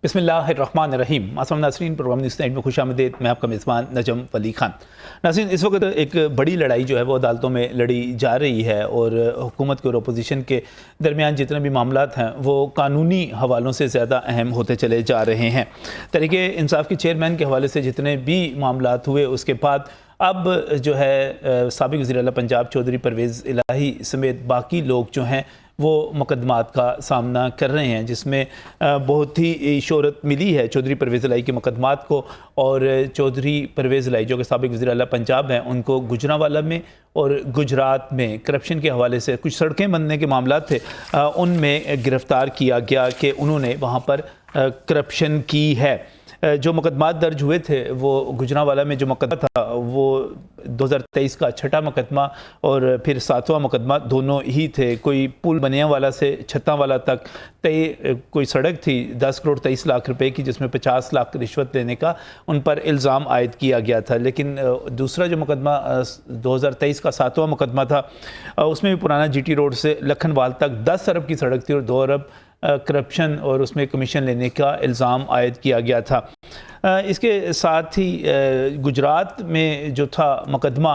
बिस्मिल्लाहिर्रहमानिर्रहीम। अस्सलाम नाज़रीन, प्रोग्राम न्यूज़ नाइट में खुशामदीद। मैं आपका मेज़बान नजम वली खान। नाज़रीन, इस वक्त एक बड़ी लड़ाई जो है वो अदालतों में लड़ी जा रही है और हुकूमत के और अपोजिशन के दरमियान जितने भी मामलात हैं वो कानूनी हवालों से ज़्यादा अहम होते चले जा रहे हैं। तहरीक इंसाफ के चेयरमैन के हवाले से जितने भी मामलात हुए उसके बाद अब जो है साबिक़ वज़ीर आला पंजाब चौधरी परवेज़ इलाही समेत बाकी लोग जो हैं वो मुकदमात का सामना कर रहे हैं, जिसमें बहुत ही शोहरत मिली है चौधरी परवेज़ इलाही के मुकदमात को। और चौधरी परवेज़ इलाही जो कि साबिक़ वज़ीर आला पंजाब हैं, उनको गुजरांवाला में और गुजरात में करप्शन के हवाले से कुछ सड़कें बनने के मामला थे, उनमें गिरफ़्तार किया गया कि उन्होंने वहाँ पर करप्शन की है। जो मुकदमात दर्ज हुए थे वो गुजरांवाला में जो मुकदमा था वो 2023 का छठा मुकदमा और फिर 7वां मुकदमा दोनों ही थे। कोई पुल बनियावाला से छत्तावाला तक कोई सड़क थी 10 करोड़ 23 लाख रुपए की, जिसमें 50 लाख रिश्वत लेने का उन पर इल्ज़ाम आयद किया गया था। लेकिन दूसरा जो मुकदमा 2023 का 7वां मुकदमा था, उसमें भी पुराना GT रोड से लखनवाल तक 10 अरब की सड़क थी और 2 अरब करप्शन और उसमें कमीशन लेने का इल्ज़ाम आयद किया गया था। इसके साथ ही गुजरात में जो था मुकदमा,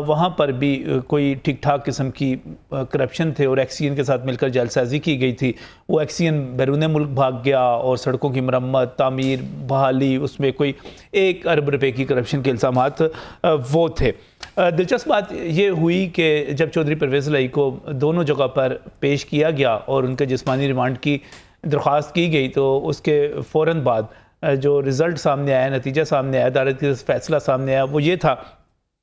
वहाँ पर भी कोई ठीक ठाक किस्म की करप्शन थे और एक्सीएन के साथ मिलकर जालसाजी की गई थी। वो एक्सीएन बैरून मुल्क भाग गया और सड़कों की मरम्मत, तामीर, बहाली, उसमें कोई 1 अरब रुपए की करप्शन के इल्ज़ामात वो थे। दिलचस्प बात ये हुई कि जब चौधरी परवेज़ इलाही को दोनों जगह पर पेश किया गया और उनके जिस्मानी रिमांड की दरख्वास्त की गई, तो उसके फ़ौरन बाद जो रिज़ल्ट सामने आया, नतीजा सामने आया, अदालत का फैसला सामने आया, वो ये था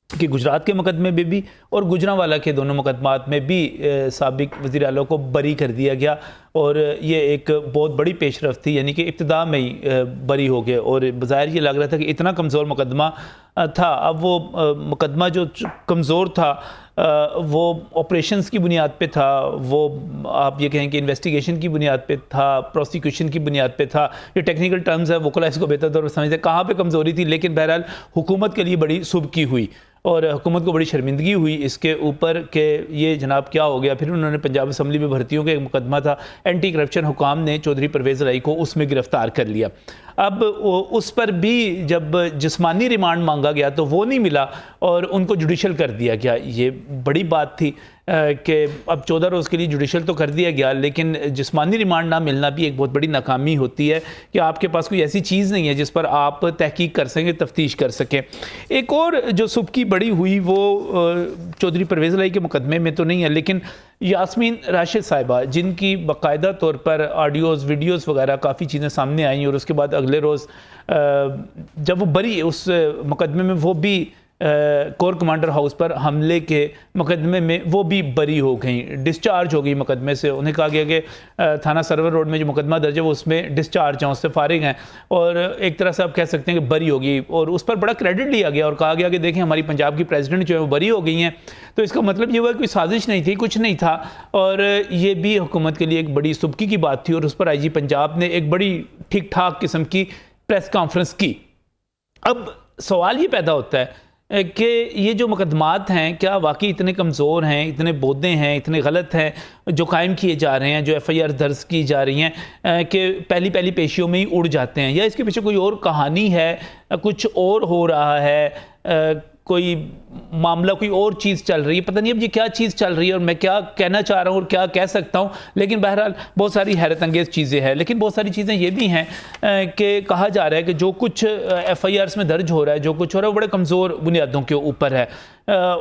कि गुजरात के मुकदमे में भी और गुजरांवाला के दोनों मुकदमात में भी साबिक़ वज़ीर आला को बरी कर दिया गया। और ये एक बहुत बड़ी पेशरफ़्त थी, यानी कि इब्तिदा में ही बरी हो गए। और बज़ाहिर ये लग रहा था कि इतना कमज़ोर मुकदमा था। अब वो मुकदमा जो कमज़ोर था वो ऑपरेशंस की बुनियाद पे था, वो आप ये कहें कि इन्वेस्टिगेशन की बुनियाद पे था, प्रोसिक्यूशन की बुनियाद पे था। ये टेक्निकल टर्म्स है, वकला इसको बेहतर तौर पर समझते हैं कहाँ पे कमज़ोरी थी। लेकिन बहरहाल हुकूमत के लिए बड़ी सुबकी हुई और हुकूमत को बड़ी शर्मिंदगी हुई इसके ऊपर कि ये जनाब क्या हो गया। फिर उन्होंने पंजाब असम्बली में भर्तियों का एक मुकदमा था, एंटी करप्शन हुकाम ने चौधरी परवेज़ इलाही को उसमें गिरफ़्तार कर लिया। अब उस पर भी जब जिस्मानी रिमांड मांगा गया तो वो नहीं मिला और उनको जुडिशल कर दिया गया। ये बड़ी बात थी कि अब 14 रोज़ के लिए जुडिशल तो कर दिया गया, लेकिन जिस्मानी रिमांड ना मिलना भी एक बहुत बड़ी नाकामी होती है कि आपके पास कोई ऐसी चीज़ नहीं है जिस पर आप तहकीक कर सकें, तफ्तीश कर सकें। एक और जो सुबकी बड़ी हुई वो चौधरी परवेज़ इलाही के मुकदमे में तो नहीं है, लेकिन यास्मीन राशिद साहिबा, जिनकी बाकायदा तौर पर ऑडियोज़, वीडियोज़ वगैरह काफ़ी चीज़ें सामने आई और उसके बाद अगले रोज़ जब वो बरी उस मुकदमे में, वो भी कोर कमांडर हाउस पर हमले के मुकदमे में वो भी बरी हो गई, डिस्चार्ज हो गई मुकदमे से। उन्हें कहा गया कि थाना सरवर रोड में जो मुकदमा दर्ज है वो उसमें डिस्चार्ज हैं, उससे फारिग हैं और एक तरह से आप कह सकते हैं कि बरी होगी। और उस पर बड़ा क्रेडिट लिया गया और कहा गया कि देखें हमारी पंजाब की प्रेसिडेंट जो है वो बरी हो गई हैं। तो इसका मतलब ये हुआ कोई साजिश नहीं थी, कुछ नहीं था। और ये भी हुकूमत के लिए एक बड़ी सुबकी की बात थी और उस पर IG पंजाब ने एक बड़ी ठीक ठाक किस्म की प्रेस कॉन्फ्रेंस की। अब सवाल ये पैदा होता है कि ये जो मुकदमात हैं क्या वाकई इतने कमज़ोर हैं, इतने बोदे हैं, इतने गलत हैं जो कायम किए जा रहे हैं, जो FIR दर्ज की जा रही हैं कि पहली पेशियों में ही उड़ जाते हैं, या इसके पीछे कोई और कहानी है, कुछ और हो रहा है, कोई मामला, कोई और चीज़ चल रही है। पता नहीं अब ये क्या चीज़ चल रही है और मैं क्या कहना चाह रहा हूँ और क्या कह सकता हूँ। लेकिन बहरहाल बहुत सारी हैरत अंगेज़ चीज़ें हैं। लेकिन बहुत सारी चीज़ें ये भी हैं कि कहा जा रहा है कि जो कुछ FIRs में दर्ज हो रहा है, जो कुछ हो रहा है वो बड़े कमज़ोर बुनियादों के ऊपर है।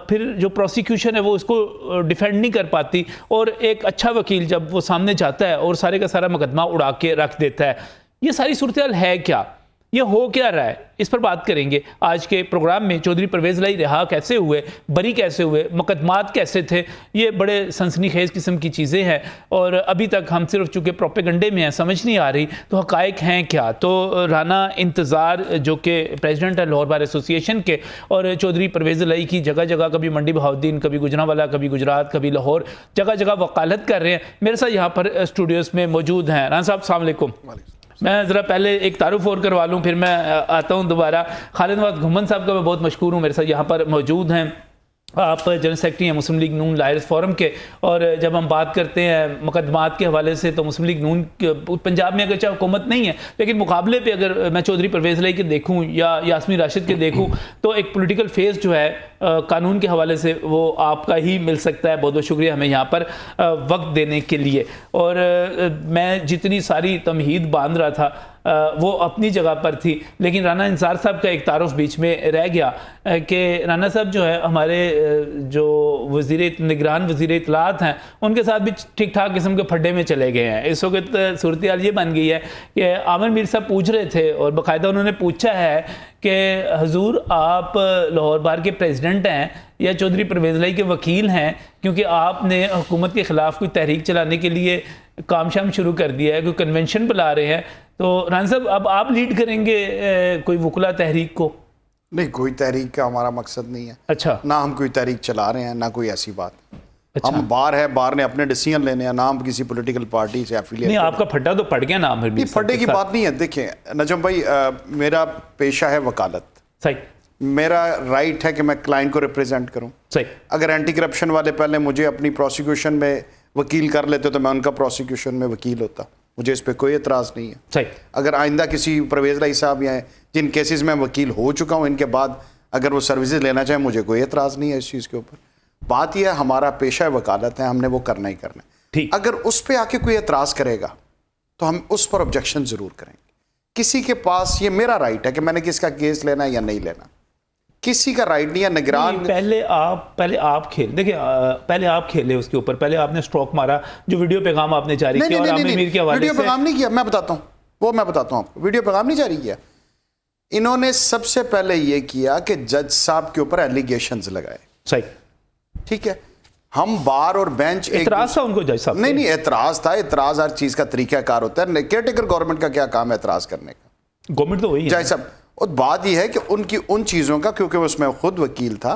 फिर जो प्रोसिक्यूशन है वो उसको डिफेंड नहीं कर पाती और एक अच्छा वकील जब वो सामने जाता है और सारे का सारा मुकदमा उड़ा के रख देता है। ये सारी सूरत हाल है क्या, ये हो क्या रहा है, इस पर बात करेंगे आज के प्रोग्राम में। चौधरी परवेज़ इलाही रिहा कैसे हुए, बरी कैसे हुए, मुकदमात कैसे थे, ये बड़े सनसनीखेज किस्म की चीज़ें हैं और अभी तक हम सिर्फ चूँकि प्रोपेगंडे में हैं, समझ नहीं आ रही तो हक़ाइक़ हैं क्या। तो राना इंतज़ार जो कि प्रेसिडेंट है लाहौर बार एसोसिएशन के, और चौधरी परवेज़ इलाही की जगह जगह कभी मंडी बहाउद्दीन, कभी गुजरांवाला, कभी गुजरात, कभी लाहौर, जगह जगह वकालत कर रहे हैं, मेरे साथ यहाँ पर स्टूडियोज़ में मौजूद हैं। राना साहब अस्सलाम वालेकुम। मैं ज़रा पहले एक तारुफ और करवा लूँ, फिर मैं आता हूँ दोबारा। खालिद नवाज़ घुमन साहब का मैं बहुत मशहूर हूँ, मेरे साथ यहाँ पर मौजूद हैं। आप जनरल सेक्रेटरी हैं मुस्लिम लीग नून लायर्स फोरम के, और जब हम बात करते हैं मुकदमात के हवाले से तो मुस्लिम लीग नून पंजाब में अगरचे हुकूमत नहीं है, लेकिन मुकाबले पे अगर मैं चौधरी परवेज़ लाई के देखूं या यास्मीन राशिद के देखूं तो एक पॉलिटिकल फेस जो है कानून के हवाले से वो आपका ही मिल सकता है। बहुत बहुत शुक्रिया हमें यहाँ पर वक्त देने के लिए। और मैं जितनी सारी तमहीद बांध रहा था वो अपनी जगह पर थी, लेकिन राना इंसार साहब का एक तारुफ बीच में रह गया कि राना साहब जो है हमारे जो निगरान वज़ीर इत्तलात हैं उनके साथ भी ठीक ठाक किस्म के फड्डे में चले गए हैं। इस वक्त सूरत हाल ये बन गई है कि आमिर मीर साहब पूछ रहे थे और बाकायदा उन्होंने पूछा है कि हजूर आप लाहौर बार के प्रेसिडेंट हैं या चौधरी परवेज़ लाई के वकील हैं, क्योंकि आपने हुकूमत के ख़िलाफ़ कोई तहरीक चलाने के लिए काम शाम शुरू कर दिया है, कोई कन्वेंशन बुला रहे हैं, तो राना साहब अब आप लीड करेंगे कोई वकुला तहरीक को? नहीं, कोई तहरीक का हमारा मकसद नहीं है। अच्छा, ना हम कोई तहरीक चला रहे हैं, ना कोई ऐसी बात। अच्छा। हम बार है, बार ने अपने डिसीजन लेने हैं, ना हम किसी पॉलिटिकल पार्टी से एफिलिएट। नहीं, आपका फड्डा तो पड़ गया ना आमिर मीर साहब फड्डे की बात नहीं है। देखिए नजम भाई, मेरा पेशा है वकालत। सही, मेरा राइट है कि मैं क्लाइंट को रिप्रेजेंट करूं। सही। अगर एंटी करप्शन वाले पहले मुझे अपनी प्रोसिक्यूशन में वकील कर लेते तो मैं उनका प्रोसिक्यूशन में वकील होता, मुझे इस पर कोई एतराज़ नहीं है। सही। अगर आइंदा किसी परवेज़ लाई साहब या जिन केसेस में वकील हो चुका हूँ इनके बाद अगर वो सर्विसेज लेना चाहें, मुझे कोई एतराज़ नहीं है इस चीज़ के ऊपर। बात यह है हमारा पेशा है वकालत है, हमने वो करना ही करना है। ठीक। अगर उस पर आके कोई एतराज़ करेगा तो हम उस पर ऑब्जेक्शन ज़रूर करेंगे। किसी के पास ये मेरा राइट है कि मैंने किसका केस लेना है या नहीं लेना, किसी का राइट नहीं है। निगरान पहले आप खेल देखिए, पहले आप खेले उसके ऊपर, पहले आपने स्ट्रोक मारा, जो वीडियो पैगाम आपने जारी किया और आमिर मीर के हवाले से। वीडियो पैगाम नहीं किया, मैं बताता हूँ, वो मैं बताता हूँ आपको। वीडियो पैगाम नहीं जारी किया। इन्होंने सबसे पहले ये किया कि जज साहब के ऊपर एलिगेशंस लगाए। सही, ठीक है। हम बार और बेंच एतराज था उनको जज साहब? नहीं, एतराज था। एतराज हर चीज का तरीकाकार होता है। केयरटेकर गवर्नमेंट का क्या काम है एतराज करने का? गवर्नमेंट तो वही है जज साहब। और बात यह है कि उनकी उन चीज़ों का, क्योंकि उसमें खुद वकील था,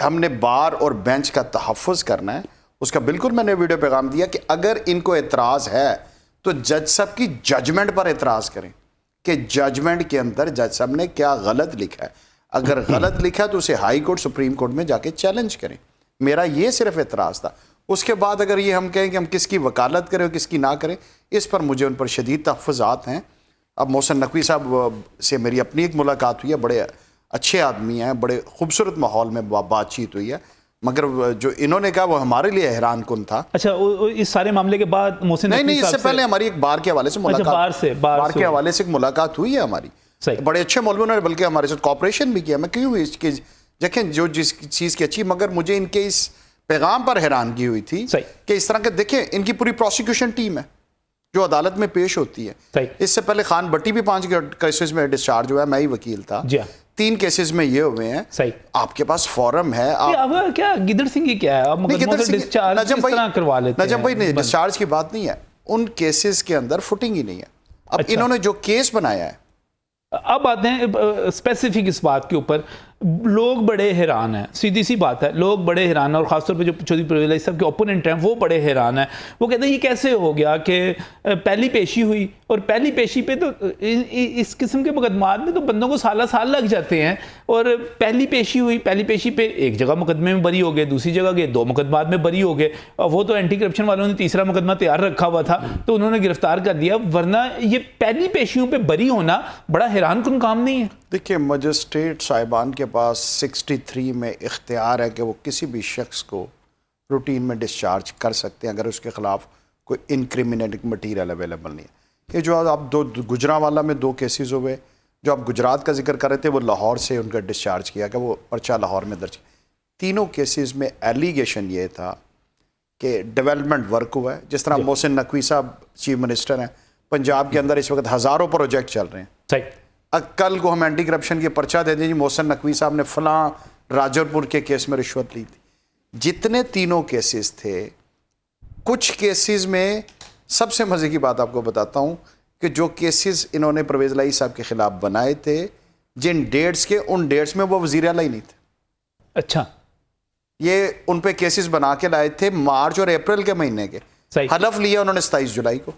हमने बार और बेंच का तहफ़्फ़ुज़ करना है उसका। बिल्कुल मैंने वीडियो पैगाम दिया कि अगर इनको एतराज़ है तो जज साहब की जजमेंट पर एतराज़ करें कि जजमेंट के अंदर जज साहब ने क्या गलत लिखा है। अगर गलत लिखा है तो उसे हाई कोर्ट, सुप्रीम कोर्ट में जाके चैलेंज करें। मेरा ये सिर्फ एतराज़ था। उसके बाद अगर ये हम कहें कि हम किसकी वकालत करें और किसकी ना करें, इस पर मुझे उन पर शदीद तहफ़्फ़ुज़ात हैं। अब मोहसिन नकवी साहब से मेरी अपनी एक मुलाकात हुई है, बड़े अच्छे आदमी हैं, बड़े खूबसूरत माहौल में बातचीत हुई है, मगर जो इन्होंने कहा वो हमारे लिए हैरान कुन था। अच्छा, इस सारे मामले के बाद मोहसिन नकवी नहीं, इससे पहले हमारी एक बार के हवाले से मुलाकात, बार के हवाले से एक मुलाकात हुई है हमारी। बड़े अच्छे मौलवी उन्होंने बल्कि हमारे साथ कॉपरेशन भी किया। मैं क्यों हुई इसकी, देखें जो जिस चीज़ की अच्छी, मगर मुझे इनके इस पैगाम पर हैरानगी हुई थी कि इस तरह के, देखें इनकी पूरी प्रोसिक्यूशन टीम है जो अदालत में पेश होती है। इससे पहले खान भट्टी भी 5 केसेस में डिस्चार्ज हुआ है, मैं ही वकील था। 3 केसेस में ये हुए हैं। सही। आपके पास फॉरम है। अब क्या गिदड़ सिंह की क्या है? अब डिस्चार्ज किस तरह करवा लेते हैं? नजम भाई, नहीं, डिस्चार्ज की बात नहीं है, उन केसेस के अंदर फुटिंग ही नहीं है। अब इन्होंने जो केस बनाया है, अब आते हैं स्पेसिफिक इस बात के ऊपर। लोग बड़े हैरान हैं, सीधी सी बात है, लोग बड़े हैरान हैं, और ख़ासतौर पे जो चौधरी परवेज़ लाई साहब के ओपोनेंट हैं वो बड़े हैरान हैं। वो कहते हैं ये कैसे हो गया कि पहली पेशी हुई, और पहली पेशी पे तो इस किस्म के मुकदमात में तो बंदों को साल लग जाते हैं, और पहली पेशी हुई, पहली पेशी पे एक जगह मुकदमे में बरी हो गए, दूसरी जगह गए, 2 मुकदमात में बरी हो गए, और वो तो एंटी करप्शन वालों ने तीसरा मुकदमा तैयार रखा हुआ था तो उन्होंने गिरफ्तार कर दिया। वरना ये पहली पेशियों पर बरी होना बड़ा हैरान कुन काम नहीं है? देखिए, मजिस्ट्रेट साहिबान के पास 63 में इख्तियार है कि वो किसी भी शख्स को रूटीन में डिस्चार्ज कर सकते हैं अगर उसके ख़िलाफ़ कोई इनक्रिमिनेटिंग मटीरियल अवेलेबल नहीं है। ये जो आप गुजरांवाला में 2 केसेस हुए, जो आप गुजरात का जिक्र कर रहे थे, वो लाहौर से उनका डिस्चार्ज किया कि वो पर्चा लाहौर में दर्ज। तीनों केसेस में एलिगेशन ये था कि डेवलपमेंट वर्क हुआ है। जिस तरह मोहसिन नकवी साहब चीफ मिनिस्टर हैं, पंजाब के अंदर इस वक्त हज़ारों प्रोजेक्ट चल रहे हैं। सही। कल को हम एंटी करप्शन की पर्चा दे दें, मोहसिन नकवी साहब ने फलां राजौरपुर के केस में रिश्वत ली थी। जितने तीनों केसेस थे, कुछ केसेस में सबसे मज़े की बात आपको बताता हूँ कि जो केसेस इन्होंने परवेज़ लाई साहब के ख़िलाफ़ बनाए थे, जिन डेट्स के, उन डेट्स में वो वज़ीर आला ही नहीं थे। अच्छा। ये उन पे केसेस बना के लाए थे मार्च और अप्रैल के महीने के। हलफ लिया उन्होंने 27 जुलाई को।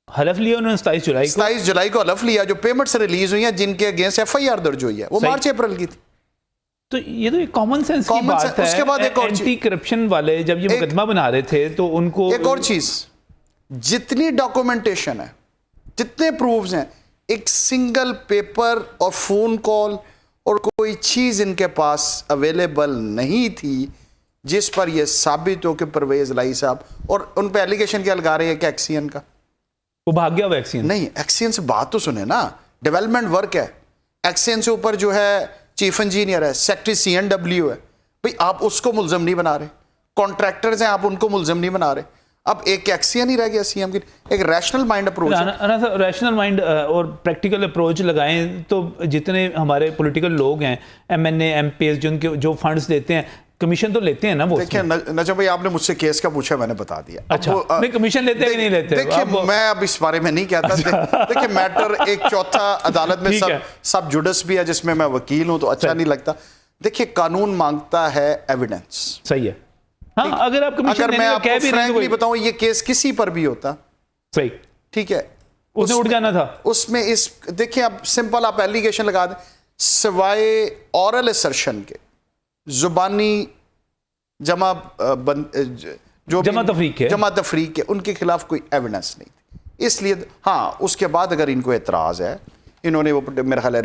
हलफ लिया उन्होंने 27 जुलाई को हलफ लिया। जो पेमेंट्स रिलीज हुई हैं, जिनके अगेंस्ट FIR दर्ज हुई है, वो मार्च अप्रैल की थी। तो ये तो एक कॉमन सेंस की Common बात sense- है। उसके बाद एक और एंटी करप्शन वाले जब ये मुकदमा बना रहे थे तो उनको एक और चीज, जितनी डॉक्यूमेंटेशन है, जितने प्रूफ्स हैं, एक सिंगल पेपर और फोन कॉल और कोई चीज इनके पास अवेलेबल नहीं थी जिस पर यह साबित हो कि परवेज लाई साहब, और उन पे एलिगेशन क्या लगा रहे हैं कि एक्सीएन का वो भाग गया वैक्सीन। नहीं, एक्सीएन से बात तो सुने ना, डेवलपमेंट वर्क है, एक्सीएन से ऊपर जो है चीफ इंजीनियर है, सेक्रेटरी CNW है, भाई आप उसको मुल्जम नहीं बना रहे, कॉन्ट्रैक्टर्स हैं आप उनको मुल्जम नहीं बना रहे, अब एक एक्सीएन ही रह गया सीएम की। एक rational mind approach, rational mind और प्रैक्टिकल अप्रोच लगाएं तो जितने हमारे पॉलिटिकल लोग हैं, MNA MPs जिनके जो फंड्स देते हैं, कमीशन तो लेते हैं ना वो। देखिए नजम भाई, आपने मुझसे केस का पूछा, मैंने बता दिया। अच्छा, नहीं कमीशन लेते हैं कि नहीं लेते? देखिए मैं अब इस बारे में नहीं कहता। देखिए मैटर एक चौथा अदालत में सब जुडस भी है जिसमें मैं वकील हूं, तो अच्छा नहीं लगता। देखिए कानून मांगता है एविडेंस, सही है। हाँ, अगर आप कमीशन अगर मैं आपको भी फ्रैंकली बताऊं, ये केस किसी पर भी होता, सही, ठीक है, उसने उठ जाना था उसमें। इस देखिए आप सिंपल आप एलिगेशन लगा दें, सिवाय ऑरल असर्शन के, जुबानी जमा तफरीक के उनके खिलाफ कोई एविडेंस नहीं थी। इसलिए हाँ, उसके बाद अगर इनको एतराज़ है, इन्होंने वो मेरा ख्याल है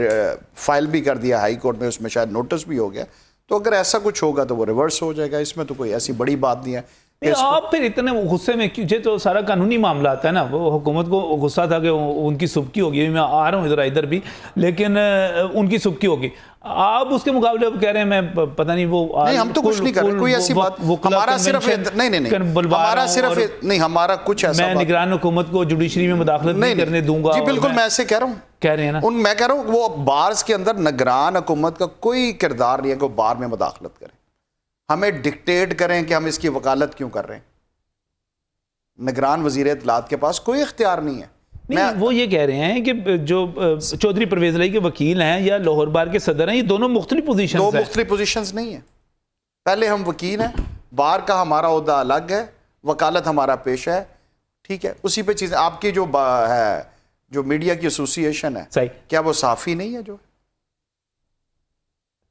फाइल भी कर दिया हाई कोर्ट में, उसमें शायद नोटिस भी हो गया, तो अगर ऐसा कुछ होगा तो वो रिवर्स हो जाएगा। इसमें तो कोई ऐसी बड़ी बात नहीं है। आप फिर इतने गुस्से में क्यों? तो सारा कानूनी मामला आता है ना, वो हुकूमत को गुस्सा था कि उनकी सुबकी होगी, मैं आ रहा हूँ इधर भी, लेकिन उनकी सुबकी होगी। आप उसके मुकाबले अब कह रहे हैं मैं पता नहीं वो नहीं, हम तो कुछ नहीं कर रहे, कोई ऐसी बात हमारा सिर्फ हमारा सिर्फ नहीं, हमारा कुछ ऐसा मैं निगरान हुकूमत को जुडिशरी में मुदाखलत नहीं करने दूंगा। जी बिल्कुल, मैं ऐसे कह रहा हूँ, कह रहे हैं ना, मैं कह रहा हूँ वो बार्स के अंदर निगरान हुकूमत का कोई किरदार नहीं है कि वो बार में मुदाखलत करें, हमें डिक्टेट करें कि हम इसकी वकालत क्यों कर रहे हैं। निगरान वजीर इत्तलात के पास कोई इख्तियार नहीं है। नहीं, वो ये कह रहे हैं कि जो चौधरी परवेज लाई के वकील हैं या लाहौर बार के सदर हैं, ये दोनों मुख्तलिफ पोजीशन हैं। दो मुख्तलिफ पोजीशंस नहीं है। पहले हम वकील हैं, बार का हमारा ओहदा अलग है, वकालत हमारा पेशा है, ठीक है। उसी पे चीज़ आपकी जो है, जो मीडिया की एसोसिएशन है, क्या वो साफ़ी नहीं है? जो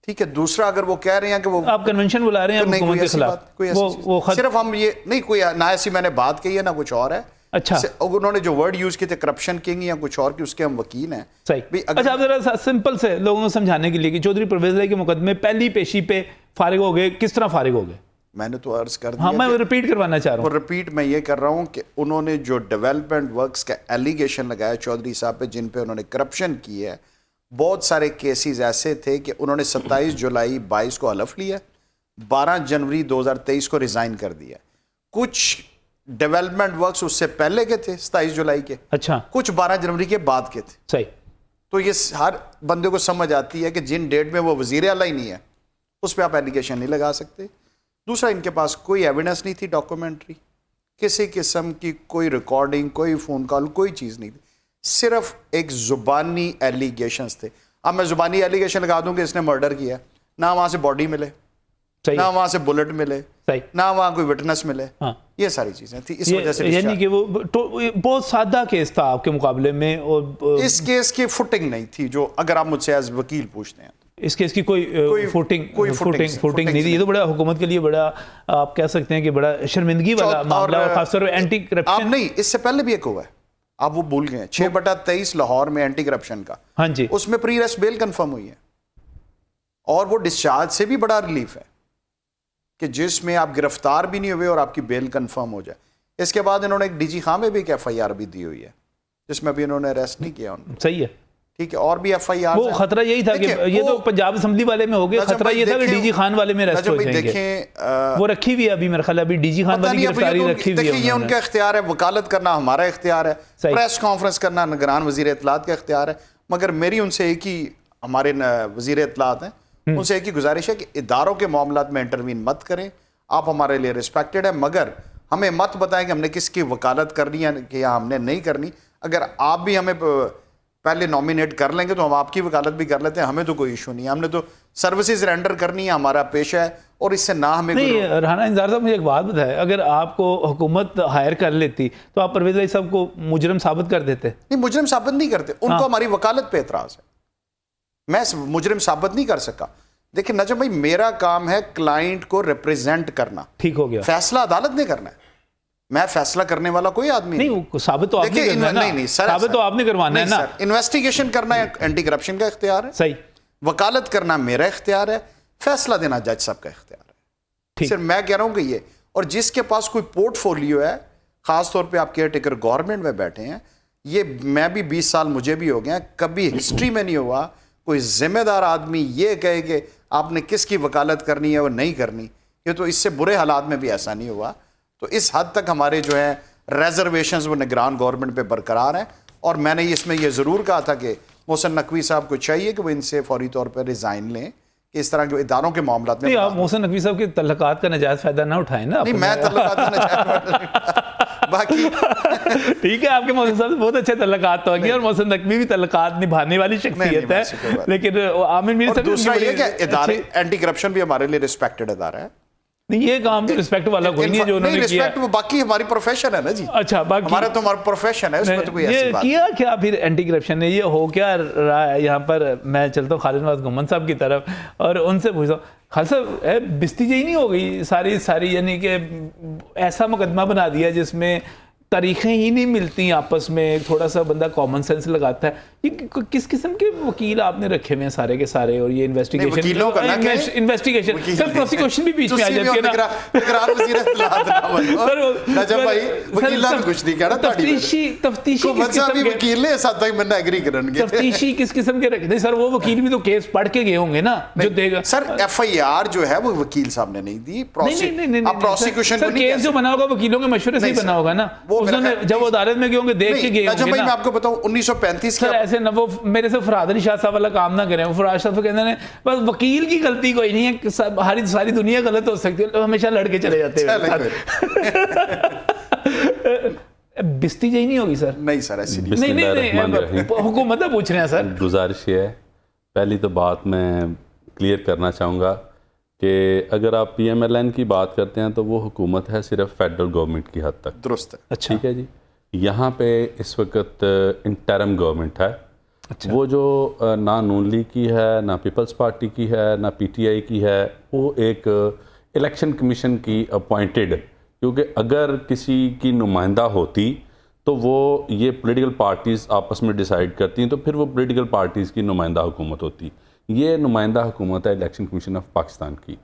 ठीक है। दूसरा, अगर वो कह रहे हैं कि वो आप कन्वेंशन बुला रहे हैं, तो नहीं, कोई ऐसी बात, कोई ऐसी सिर्फ हम ये नहीं, कोई ना ऐसी मैंने बात कही है ना कुछ और है। अच्छा, उन्होंने जो वर्ड यूज किए थे करप्शन किंग या कुछ और की, उसके हम वकील हैं। सही। अच्छा, आप जरा सिंपल से लोगों को समझाने के लिए कि चौधरी परवेज लाई के मुकदमे पहली पेशी पे फारिग हो गए, किस तरह फारिग हो गए? मैंने तो अर्ज कर दिया। हाँ, मैं रिपीट करवाना चाह रहा हूँ। रिपीट मैं ये कर रहा हूँ कि उन्होंने जो डेवलपमेंट वर्क्स का एलिगेशन लगाया चौधरी साहब पे, जिन पे उन्होंने करप्शन की है, बहुत सारे केसेस ऐसे थे कि उन्होंने 27 जुलाई 22 को हलफ लिया, 12 जनवरी 2023 को रिजाइन कर दिया। कुछ डेवलपमेंट वर्क्स उससे पहले के थे 27 जुलाई के, अच्छा, कुछ 12 जनवरी के बाद के थे। सही। तो ये हर बंदे को समझ आती है कि जिन डेट में वो वजीर आला ही नहीं है, उस पर आप एलिगेशन नहीं लगा सकते। दूसरा, इनके पास कोई एविडेंस नहीं थी डॉक्यूमेंट्री, किसी किस्म की कोई रिकॉर्डिंग, कोई फ़ोन कॉल, कोई चीज़ नहीं थी, सिर्फ एक ज़ुबानी एलिगेशंस थे। अब मैं ज़ुबानी एलिगेशन लगा दूं कि इसने मर्डर किया, ना वहाँ से बॉडी मिले, ना वहाँ से बुलेट मिले, ना वहाँ कोई विटनेस मिले, हाँ। ये सारी चीज़ें थी, इस वजह से यानी कि वो बहुत सादा केस था आपके मुकाबले में, और इस केस की फुटिंग नहीं थी, जो अगर आप मुझसे एज वकील पूछते हैं। इस केस की कोई फुटिंग नहीं थी। ये तो बड़ा हुकूमत के लिए बड़ा, आप कह सकते हैं कि बड़ा शर्मिंदगी वाला मामला, और खासतौर पर एंटी करप्शन। नहीं, इससे पहले भी एक हुआ है, आप वो भूल गए, 6/23 लाहौर में एंटी करप्शन का, हाँ जी, उसमें प्री अरेस्ट बेल कंफर्म हुई है, और वो डिस्चार्ज से भी बड़ा रिलीफ है कि जिसमें आप गिरफ्तार भी नहीं हुए और आपकी बेल कंफर्म हो जाए। इसके बाद इन्होंने एक DG खां में भी एक FIR भी दी हुई है, जिसमें अभी इन्होंने अरेस्ट नहीं किया उनको। सही है, ठीक है। और भी FIR, वो खतरा यही था कि ये तो पंजाब असेंबली वाले में हो गए, खतरा ये था कि DG खान वाले में अरेस्ट हो जाएंगे। देखें, वो रखी हुई है अभी मेरे ख्याल, अभी DG खान वाली गिरफ्तारी रखी हुई है। ये उनका इख्तियार है, वकालत करना हमारा इख्तियार है, प्रेस कॉन्फ्रेंस करना निगरान वजीर इत्तलात का इख्तियार है। मगर मेरी उनसे एक ही, हमारे वजीर इत्तलात हैं, उनसे एक ही गुजारिश है कि इदारों के मामलात में इंटरवीन मत करें। आप हमारे लिए रिस्पेक्टेड है, मगर हमें मत बताएं कि हमने किसकी वकालत करनी है कि या हमने नहीं करनी। अगर आप भी हमें पहले नॉमिनेट कर लेंगे तो हम आपकी वकालत भी कर लेते हैं, हमें तो कोई इशू नहीं है। हमने तो सर्विसेज रेंडर करनी है, हमारा पेशा है, और इससे ना हमें नहीं। राना इंतजार साहब, मुझे एक बात बताए, अगर आपको हुकूमत हायर कर लेती तो आप परवेज भाई साहब को मुजरिम साबित कर देते? नहीं, मुजरिम साबित नहीं करते, उनको हमारी वकालत पे एतराज़ है। मैं मुजरिम साबित नहीं कर सका। देखिए नजम भाई, मेरा काम है क्लाइंट को रिप्रेजेंट करना, ठीक हो गया। फैसला अदालत ने करना है, मैं फैसला करने वाला कोई आदमी नहीं, वो साबित तो आपने करना है ना। नहीं सर, साबित तो आपने करवाना है ना। इन्वेस्टिगेशन करना एंटी करप्शन का इख्तियार है, सही। वकालत करना मेरा इख्तियार है, फैसला देना जज साहब का इख्तियार है। सिर्फ मैं कह रहा हूं कि ये, और जिसके पास कोई पोर्टफोलियो है, खासतौर पे आप केयर टेकर गवर्नमेंट में बैठे हैं, ये मैं भी 20 साल मुझे भी हो गए हैं, कभी हिस्ट्री में नहीं हुआ कोई जिम्मेदार आदमी ये कहे कि आपने किसकी वकालत करनी है और नहीं करनी। ये तो इससे बुरे हालात में भी ऐसा नहीं हुआ। तो इस हद तक हमारे जो है रिजर्वेशंस वो निगरान गवर्नमेंट पे बरकरार हैं। और मैंने इसमें यह ज़रूर कहा था कि मोहसिन नकवी साहब को चाहिए कि वो इनसे फौरी तौर पर रिज़ाइन लें कि इस तरह के इदारों के मामला में। आप मोहसिन नकवी साहब के तल्लुकात का नजायज़ फ़ायदा ना उठाएं ना। नहीं, मैं तल्लुकात का नजायज़ बाकी ठीक है, आपके मोहसिन साहब बहुत अच्छे तल्लुकात तो होंगे और मोहसिन नकवी भी तल्लुकात निभाने वाली शख्सियत है। लेकिन आमिर मीर साहब, दूसरा ये कि इदारे एंटी करप्शन भी हमारे लिए रिस्पेक्टेड इदारा है। नहीं, ये काम तो रिस्पेक्ट वाला कोई नहीं है जो उन्होंने किया। रिस्पेक्ट वो बाकी हमारी प्रोफेशन है ना जी। अच्छा, बाकी हमारा प्रोफेशन है, उसमें तो कोई ऐसी बात किया क्या फिर एंटी करप्शन ने? ये हो क्या रहा है यहाँ पर? मैं चलता हूँ खालिद नवाज गुम्मन साहब की तरफ और उनसे पूछता हूँ, खालिद साहब बिस्तीजही नहीं हो गई सारी, यानी कि ऐसा मुकदमा बना दिया जिसमें तारीखें ही नहीं मिलती आपस में, थोड़ा सा बंदा कॉमन सेंस लगाता है। ये किस किस्म के वकील आपने रखे हुए हैं सारे के सारे? और ये इन्वेस्टिगेशन सर, प्रोसिक्यूशन भी बीच में आ जाती है ना। तफ्तीशी किस किस्म के रखे? सर वो वकील भी तो केस पढ़ के गए होंगे ना जो देगा। सर FIR जो है वो वकील साहब ने नहीं दी, प्रोसिक्यूशन केस जो बना होगा वकीलों के मशवरे से ही बना होगा ना। जब वो अदालत में गए होंगे देख के गए होंगे ना। मैं आपको बताऊं 1935 सर ऐसे न वो मेरे से फरहाद अली शाह साहब वाला काम ना करें। फरहाद शाह साहब कहते हैं बस वकील की गलती कोई नहीं है, सारी दुनिया गलत हो सकती है, हमेशा लड़के चले जाते हैं। बिस्तीजही नहीं होगी सर? नहीं सर, ऐसी नहीं, हुकूमत पूछ रहे हैं सर। गुजारिश है, पहली तो बात मैं क्लियर करना चाहूँगा कि अगर आप PMLN की बात करते हैं तो वो हुकूमत है सिर्फ फेडरल गवर्नमेंट की हद तक। दुरुस्त है। अच्छा, ठीक है जी। यहाँ पे इस वक्त इंटरम गवर्नमेंट है। अच्छा। वो जो ना नून लीग की है, ना पीपल्स पार्टी की है, ना PTI की है, वो एक इलेक्शन कमीशन की अपॉइंटेड, क्योंकि अगर किसी की नुमाइंदा होती तो वो ये पॉलिटिकल पार्टीज़ आपस में डिसाइड करती हैं, तो फिर वो पॉलिटिकल पार्टीज़ की नुमाइंदा हुकूमत होती। ये नुमाइंदा हुकूमत है इलेक्शन कमीशन ऑफ पाकिस्तान की,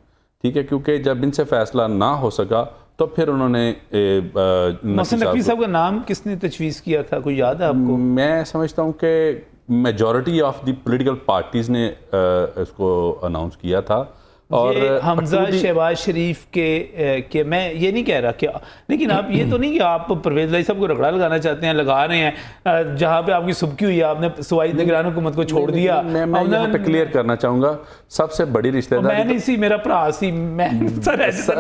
ठीक है। क्योंकि जब इनसे फैसला ना हो सका तो फिर उन्होंने मोहसिन नकवी साहब का नाम किसने तजवीज़ किया था, कोई याद है आपको? मैं समझता हूँ कि majority of the political parties ने इसको अनाउंस किया था। और हमजा शहबाज शरीफ के मैं ये नहीं कह रहा कि, लेकिन आप ये तो नहीं कि आप परवेज लाई साहब को रगड़ा लगाना चाहते हैं, लगा रहे हैं जहाँ पे आपकी सुबकी हुई है, आपने सूबाई निगरान हुकूमत को छोड़ दिया। मैं यहाँ पे क्लियर करना चाहूँगा, सबसे बड़ी रिश्तेदारी मैं नहीं सी, मेरा भरा सी, मैं सर ऐसे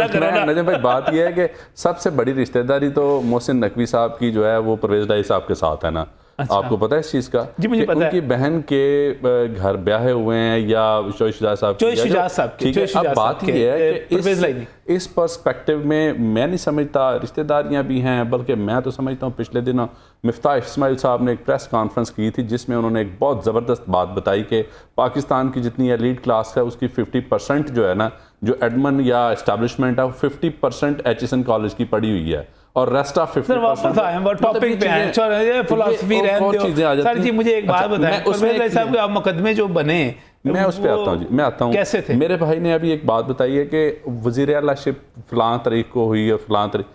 नजम भाई, बात यह है कि सबसे बड़ी रिश्तेदारी तो मोहसिन नकवी साहब की जो है वो परवेज लाई साहब के साथ है ना। अच्छा। आपको पता है इस चीज़ का? जी, मुझे पता उनकी बहन के घर ब्याहे हुए हैं या शुजात साहब, ठीक है। अब बात ये है कि इस पर्सपेक्टिव में मैं नहीं समझता रिश्तेदारियां भी हैं, बल्कि मैं तो समझता हूँ पिछले दिनों मिफ्ताह इस्माइल साहब ने एक प्रेस कॉन्फ्रेंस की थी जिसमें उन्होंने एक बहुत ज़बरदस्त बात बताई कि पाकिस्तान की जितनी एलीट क्लास है उसकी 50% जो है ना, जो एडमन या इस्टेब्लिशमेंट है, 50% HSN कॉलेज की पड़ी हुई है और रेस्ट ऑफ 50% टॉपिक पे हैं। चलो फिलॉसफी सर जी, मुझे एक बात बताएं, परवेज साहब के मुकदमे जो बने, मैं उस पर आता हूँ जी, मैं आता हूँ। कैसे थे? मेरे भाई ने अभी एक बात बताई है कि वज़ीर आला शिप फलां तारीख को हुई और फलां तारीख,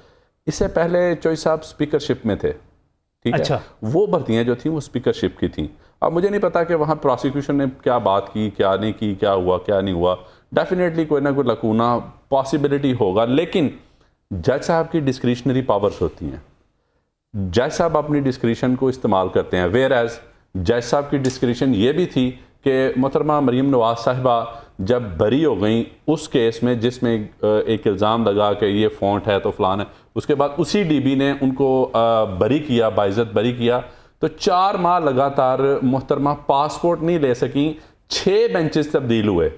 इससे पहले चोई साहब स्पीकरशिप में थे, ठीक अच्छा। है। वो भर्तियाँ जो थी वो स्पीकरशिप की थी। अब मुझे नहीं पता कि वहाँ प्रोसिक्यूशन ने क्या बात की, क्या नहीं की, क्या हुआ क्या नहीं हुआ। डेफिनेटली कोई ना कोई लकूना पॉसिबिलिटी होगा, लेकिन जज साहब की डिस्क्रिशनरी पावर्स होती हैं। जज साहब अपनी डिस्क्रिशन को इस्तेमाल करते हैं, वेयर एज जज साहब की डिस्क्रिशन ये भी थी कि मोहतरमा मरीम नवाज साहिबा जब बरी हो गई उस केस में जिसमें एक इल्ज़ाम लगा कि ये फ़ॉन्ट है तो फलान है, उसके बाद उसी DB ने उनको बरी किया, बाइज़्ज़त बरी किया, तो 4 माह लगातार मोहतरमा पासपोर्ट नहीं ले सकी, 6 बेंचेस तब्दील हुए।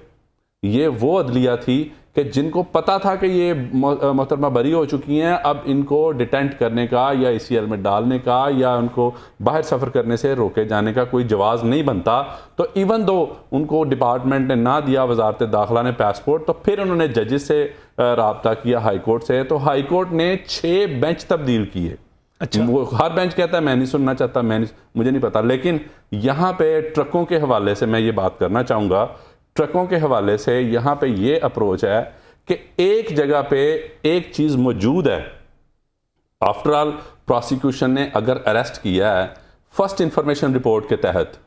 ये वो अदलिया थी कि जिनको पता था कि ये मोहतरमा बरी हो चुकी हैं, अब इनको डिटेंट करने का या ECL में डालने का या उनको बाहर सफ़र करने से रोके जाने का कोई जवाज़ नहीं बनता। तो इवन दो उनको डिपार्टमेंट ने ना दिया, वजारत दाखिला ने पासपोर्ट, तो फिर उन्होंने जजेस से रब्ता किया हाई कोर्ट से, तो हाई कोर्ट ने 6 बेंच तब्दील किए। अच्छा। वो हर बेंच कहता है मैं नहीं सुनना चाहता, मुझे नहीं पता, लेकिन यहाँ पे ट्रकों के हवाले से मैं ये बात करना चाहूँगा। ट्रकों के हवाले से यहाँ पे ये अप्रोच है कि एक जगह पे एक चीज़ मौजूद है। आफ्टर ऑल प्रोसिक्यूशन ने अगर अरेस्ट किया है फर्स्ट इंफॉर्मेशन रिपोर्ट के तहत,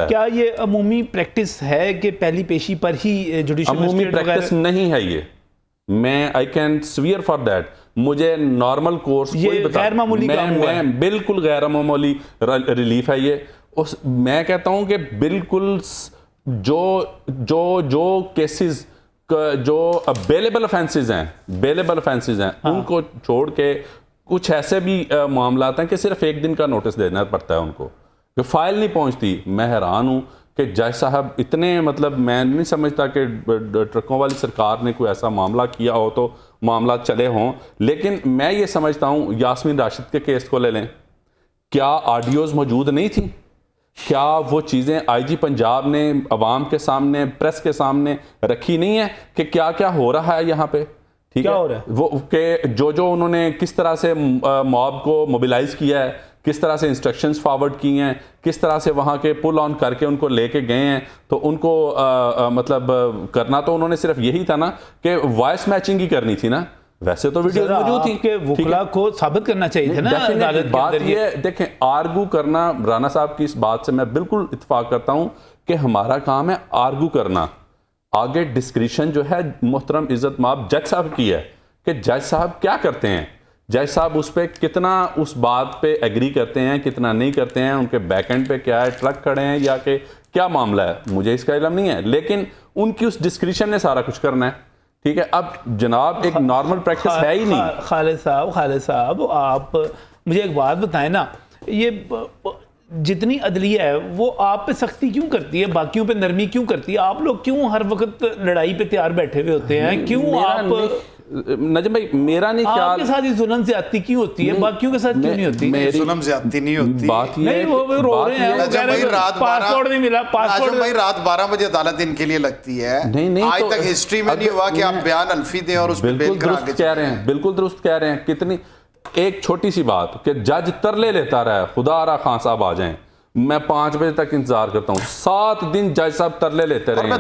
क्या ये अमूमी प्रैक्टिस है कि पहली पेशी पर ही जुडिशियल अमूमी प्रैक्टिस नहीं है ये, मैं I can severe for that. मुझे नॉर्मल कोर्स कोई बता, गैर मामूली काम हुआ है। मैं बिल्कुल गैर मामूली रिलीफ है ये। मैं कहता हूं कि बिल्कुल जो केसेस जो बेलेबल ऑफेंसेस हैं उनको छोड़ के कुछ ऐसे भी मामला हैं कि सिर्फ एक दिन का नोटिस देना पड़ता है उनको, कि फाइल नहीं पहुंचती। मैं हैरान हूं कि जज साहब इतने, मतलब मैं नहीं समझता कि ट्रकों वाली सरकार ने कोई ऐसा मामला किया हो तो मामला चले हों, लेकिन मैं ये समझता हूं यास्मीन राशिद के केस को ले लें, क्या ऑडियोज मौजूद नहीं थी? क्या वो चीज़ें IG पंजाब ने अवाम के सामने, प्रेस के सामने रखी नहीं है कि क्या क्या हो रहा है यहाँ पे? ठीक है, हो रहा है वो कि जो उन्होंने किस तरह से मॉब को मोबिलाइज किया है, किस तरह से इंस्ट्रक्शंस फॉरवर्ड किए हैं, किस तरह से वहाँ के पुल ऑन करके उनको लेके गए हैं। तो उनको मतलब करना तो उन्होंने सिर्फ यही था ना कि वॉइस मैचिंग ही करनी थी ना, वैसे तो वीडियो मौजूद थी के वकला को साबित करना चाहिए था ना अदालत के अंदर। ये देखें, आर्गू करना, राना साहब की इस बात से मैं बिल्कुल इत्तेफाक करता हूं कि हमारा काम है आर्गू करना। आगे डिस्क्रिशन जो है मोहतरम इज्जत माब जज साहब की है कि जज साहब क्या करते हैं, जज साहब उस पर कितना उस बात पे एग्री करते हैं, कितना नहीं करते हैं, उनके बैक एंड पे क्या है, ट्रक खड़े हैं या कि क्या मामला है, मुझे इसका इल्म नहीं है, लेकिन उनकी उस डिस्क्रिशन ने सारा कुछ करना है। ठीक है, अब जनाब एक नॉर्मल प्रैक्टिस है ही नहीं। खालिद साहब आप मुझे एक बात बताएं ना, ये जितनी अदलिया है वो आप पे सख्ती क्यों करती है, बाकियों पे नरमी क्यों करती है? आप लोग क्यों हर वक्त लड़ाई पे तैयार बैठे हुए होते हैं? क्यों आप नजम भाई, मेरा नहीं ख्याल आपके साथ जुल्म ज्यादती क्यों होती है, बाकियों के साथ क्यों नहीं होती? जुल्म ज्यादती नहीं होती। बात ये नहीं, वो रो रहे हैं, नजम भाई रात पासपोर्ट नहीं मिला, पासपोर्ट भाई रात 12 बजे अदालत इनके लिए लगती है। नहीं, आज तक हिस्ट्री में नहीं हुआ कि आप बयान अल्फी दें और उस पर बेल करा के कह रहे हैं, बिल्कुल दुरुस्त कह रहे हैं। कितनी एक छोटी सी बात कि जज तरले लेता रहा, खुदा रहा खान साहब आ जाएं, मैं 5 बजे तक इंतजार करता हूँ, 7 दिन जज साहब तरले लेते रहे।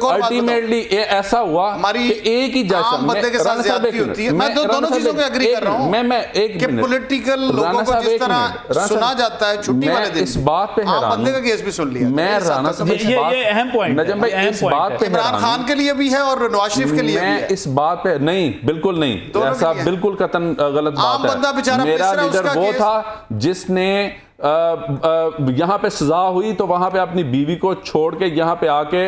अल्टीमेटली ऐसा हुआ कि एक ही जज साहब बंदे के साथ ज्यादती होती है। मैं दोनों चीजों पे एग्री कर रहा हूं। मैं एक कि पॉलिटिकल लोगों को जिस तरह सुना जाता है छुट्टी वाले दिन, इस बात पे हैरान, बंदे का केस भी सुन लिया। मैं राना साहब ये अहम पॉइंट नजम भाई इस बात पे इमरान खान के लिए भी है और नवाज शरीफ के लिए भी है। इस बात पे नहीं, बिल्कुल नहीं, ऐसा बिल्कुल कतन गलत बात है। मेरा लीडर वो था जिसने यहाँ पे सजा हुई तो वहां पे अपनी बीवी को छोड़ के यहाँ पे आके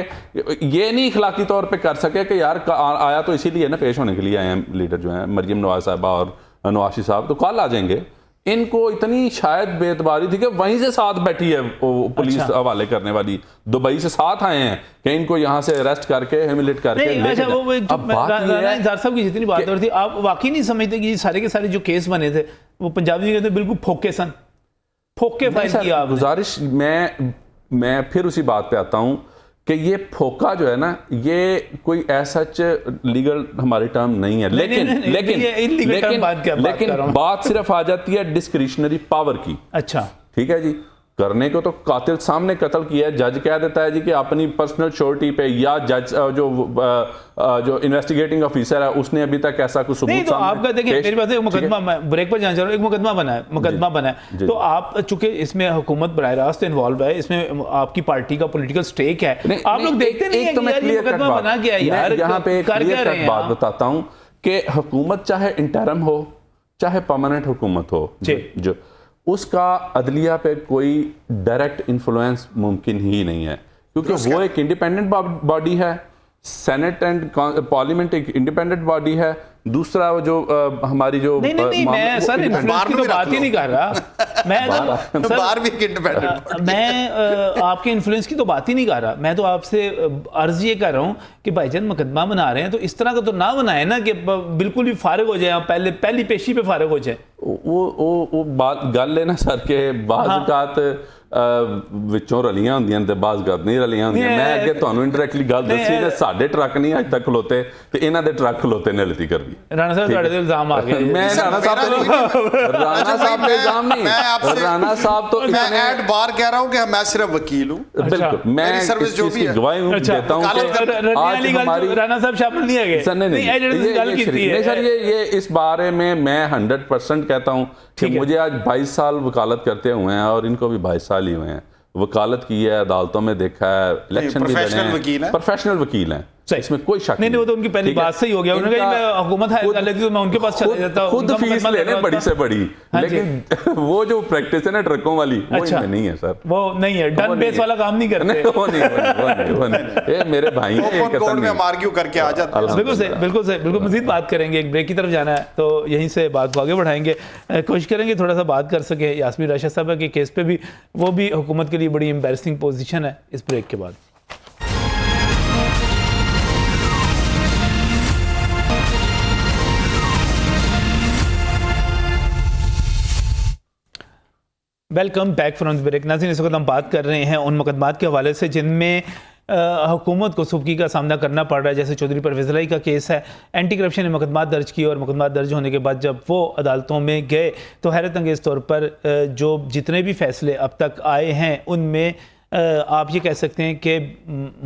ये नहीं इखलाकी तौर पे कर सके कि यार आया तो इसीलिए ना, पेश होने के लिए आए हैं लीडर जो हैं मरियम नवाज साहबा और नवाशी साहब, तो कल आ जाएंगे। इनको इतनी शायद बेतबारी थी कि वहीं से साथ बैठी है पुलिस हवाले करने वाली, दुबई से साथ आए हैं कि इनको यहाँ से अरेस्ट करके ह्यूमिलेट करके अच्छा, अब बात साहब की जितनी बात हो रही थी, आप वाकई नहीं समझते कि सारे के सारे जो केस बने थे वो पंजाबी कहते बिल्कुल फोके सन, फोके फाइल किया? गुजारिश मैं फिर उसी बात पे आता हूं कि ये फोका जो है ना, ये कोई ऐसा लीगल हमारी टर्म नहीं है, लेकिन बात सिर्फ आ जाती है डिस्क्रिशनरी पावर की। अच्छा, ठीक है जी, करने को तो कातिल सामने कत्ल किया है, जज कह देता है जी कि अपनी पर्सनल श्योरिटी पे, या जज जो इन्वेस्टिगेटिंग ऑफिसर है उसने अभी तक ऐसा कुछ सबूत नहीं, तो आपका देखिए मेरे पास एक मुकदमा, ब्रेक पर जाना चाह रहा हूं, एक मुकदमा बना है तो आप चूंकि इसमें हुकूमत बराह रास्त इन्वॉल्व है, इसमें आपकी पार्टी का पॉलिटिकल स्टेक है, आप लोग देखते नहीं है कि ये मुकदमा बना गया यार। यहाँ पे एक क्लियर कट बात बताता हूं कि हुकूमत चाहे इंटरम हो चाहे परमानेंट हुकूमत हो, जो उसका अदलिया पे कोई डायरेक्ट इन्फ्लुएंस मुमकिन ही नहीं है, क्योंकि वो एक इंडिपेंडेंट बॉडी है, सेनेट एंड पार्लियामेंट एक इंडिपेंडेंट बॉडी है, दूसरा वो जो हमारी जो नहीं मैं सर इन्फ्लुएंस की तो बात ही नहीं कर रहा। मैं बार भी इंडिपेंडेंट, मैं आपके इन्फ्लुएंस की तो बात ही नहीं कर रहा। मैं तो आपसे अर्ज ये कर रहा हूँ कि भाईजान मुकदमा बना रहे हैं तो इस तरह का तो ना बनाए ना कि बिल्कुल भी फारिग हो जाए, पहली पेशी पे फारिग हो जाए। वो बात गल है ना सर के बात ਵਿੱਚੋਂ ਰਲੀਆਂ ਹੁੰਦੀਆਂ ਤੇ ਬਾਜ਼ ਗੱਲ ਨਹੀਂ ਰਲੀਆਂ ਹੁੰਦੀਆਂ। ਮੈਂ ਅੱਗੇ ਤੁਹਾਨੂੰ ਇੰਡਾਇਰੈਕਟਲੀ ਗੱਲ ਦੱਸੀ ਕਿ ਸਾਡੇ ਟਰੱਕ ਨਹੀਂ ਅੱਜ ਤੱਕ ਖਲੋਤੇ ਤੇ ਇਹਨਾਂ ਦੇ ਟਰੱਕ ਖਲੋਤੇ ਨੇ ਲਤੀ ਕਰਦੀ। ਰਾਣਾ ਸਾਹਿਬ ਤੁਹਾਡੇ ਤੇ ਇਲਜ਼ਾਮ ਆ ਗਏ। ਮੈਂ ਰਾਣਾ ਸਾਹਿਬ पे इल्जाम नहीं, राणा साहब तो मैं ऐड बार कह रहा हूं कि मैं सिर्फ वकील हूं, बिल्कुल मैं सर्विस जो भी है गवाही देता हूं कि आज हमारी राणा साहब शामिल नहीं है। नहीं सर ये इस बारे में मैं 100% कहता हूं कि मुझे आज 22 साल वकालत करते हुए हैं और इनको भी 22 साल ही हुए हैं। वकालत की है, अदालतों में देखा है, इलेक्शन भी लड़े हैं, प्रोफेशनल वकील हैं, इसमें कोई शक नहीं। वो तो उनकी पहली बात सही हो गया, उन्होंने कहा मैं हुकूमत है लेकिन मैं उनके पास चला जाता हूं, खुद फीस लेने बड़ी से बड़ी, लेकिन वो जो प्रैक्टिस है ना ट्रकों वाली वो इनमें नहीं है सर, वो नहीं है, डन बेस वाला काम नहीं करते। वो नहीं ये मेरे भाई कोर्ट में हम आर्ग्यू करके आ जाते हैं। बिल्कुल सही। मजीद बात करेंगे, एक ब्रेक की तरफ जाना है तो यहीं से बात को आगे बढ़ाएंगे, कोशिश करेंगे थोड़ा सा बात कर सके यास्मीन राशिद साहब के केस पे भी। वो भी हुकूमत के लिए बड़ी एम्बैरसिंग पोजीशन है। इस ब्रेक के बाद welcome back from the break. नाज़रीन, इस वक्त हम बात कर रहे हैं उन मुकदमात के हवाले से जिनमें हुकूमत को सुबकी का सामना करना पड़ रहा है, जैसे चौधरी परवेज़ इलाही का केस है। एंटी करप्शन ने मुकदमात दर्ज किए और मुकदमात दर्ज होने के बाद जब वो अदालतों में गए तो हैरत अंगेज़ तौर पर जो जितने भी फैसले अब तक आए हैं उनमें आप ये कह सकते हैं कि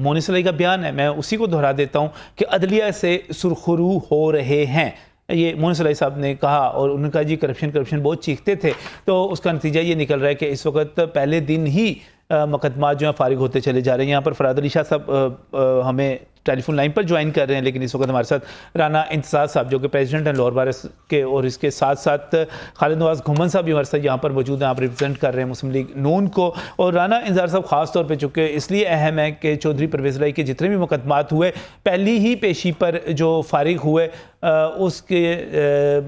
मोनिस इलाही का बयान है, मैं उसी को दोहरा देता हूँ कि अदलिया से सुरखरू हो रहे हैं। ये मोनिस इलाही साहब ने कहा और उन्होंने कहा जी करप्शन बहुत चीखते थे, तो उसका नतीजा ये निकल रहा है कि इस वक्त पहले दिन ही मुकदमात जो है फारिग होते चले जा रहे हैं। यहाँ पर फराद अली शाह साहब हमें टेलीफोन लाइन पर ज्वाइन कर रहे हैं, लेकिन इस वक्त हमारे साथ राना इंतज़ार साहब जो कि प्रेसिडेंट हैं लाहौर बार के, और इसके साथ साथ खालिद नवाज घुमन साहब भी हमारे साथ यहाँ पर मौजूद हैं, आप रिप्रेजेंट कर रहे हैं मुस्लिम लीग नून को। और राना इंतज़ार साहब ख़ास तौर पे चूँकि इसलिए अहम है कि चौधरी परवेज़ इलाही के जितने भी मुकदमात हुए पहली ही पेशी पर जो फारिग हुए उसके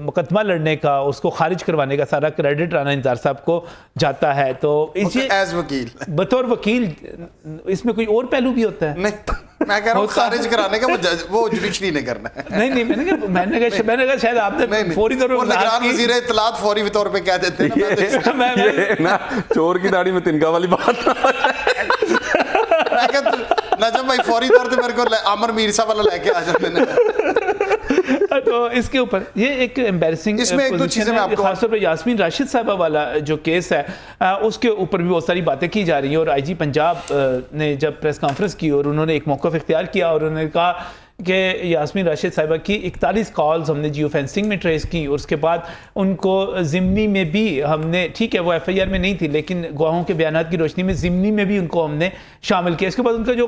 मुकदमा लड़ने का, उसको खारिज करवाने का सारा क्रेडिट राना इंतज़ार साहब को जाता है। तो इसी एज वकील, बतौर वकील, इसमें कोई और पहलू भी होता है? नहीं, मैं कह रहा हूँ खारिज कराने का वो जुडिशरी ने करना है। नहीं मैंने कहा शायद आपने फौरी तौर पे निगरान वज़ीर इत्तलात फौरी तौर पे कह देते हैं ना चोर की दाढ़ी में तिनका वाली बात। मैं कहता नजम भाई फौरी तौर पे मेरे को आमर मीर साहब वाला लेके आ जाते हैं। तो इसके ऊपर ये एक एम्बैरसिंग इसमें एक दो चीजें मैं आपको, खासतौर पर यास्मीन राशिद साहबा वाला जो केस है उसके ऊपर भी बहुत सारी बातें की जा रही हैं। और आईजी पंजाब ने जब प्रेस कॉन्फ्रेंस की और उन्होंने एक मौक़िफ़ इख्तियार किया और उन्होंने कहा कि यास्मीन राशिद साहिबा की 41 कॉल्स हमने जियो फेंसिंग में ट्रेस की और उसके बाद उनको ज़िमनी में भी हमने, ठीक है वो FIR में नहीं थी लेकिन गवाहों के बयानात की रोशनी में ज़िमनी में भी उनको हमने शामिल किया। इसके बाद उनका जो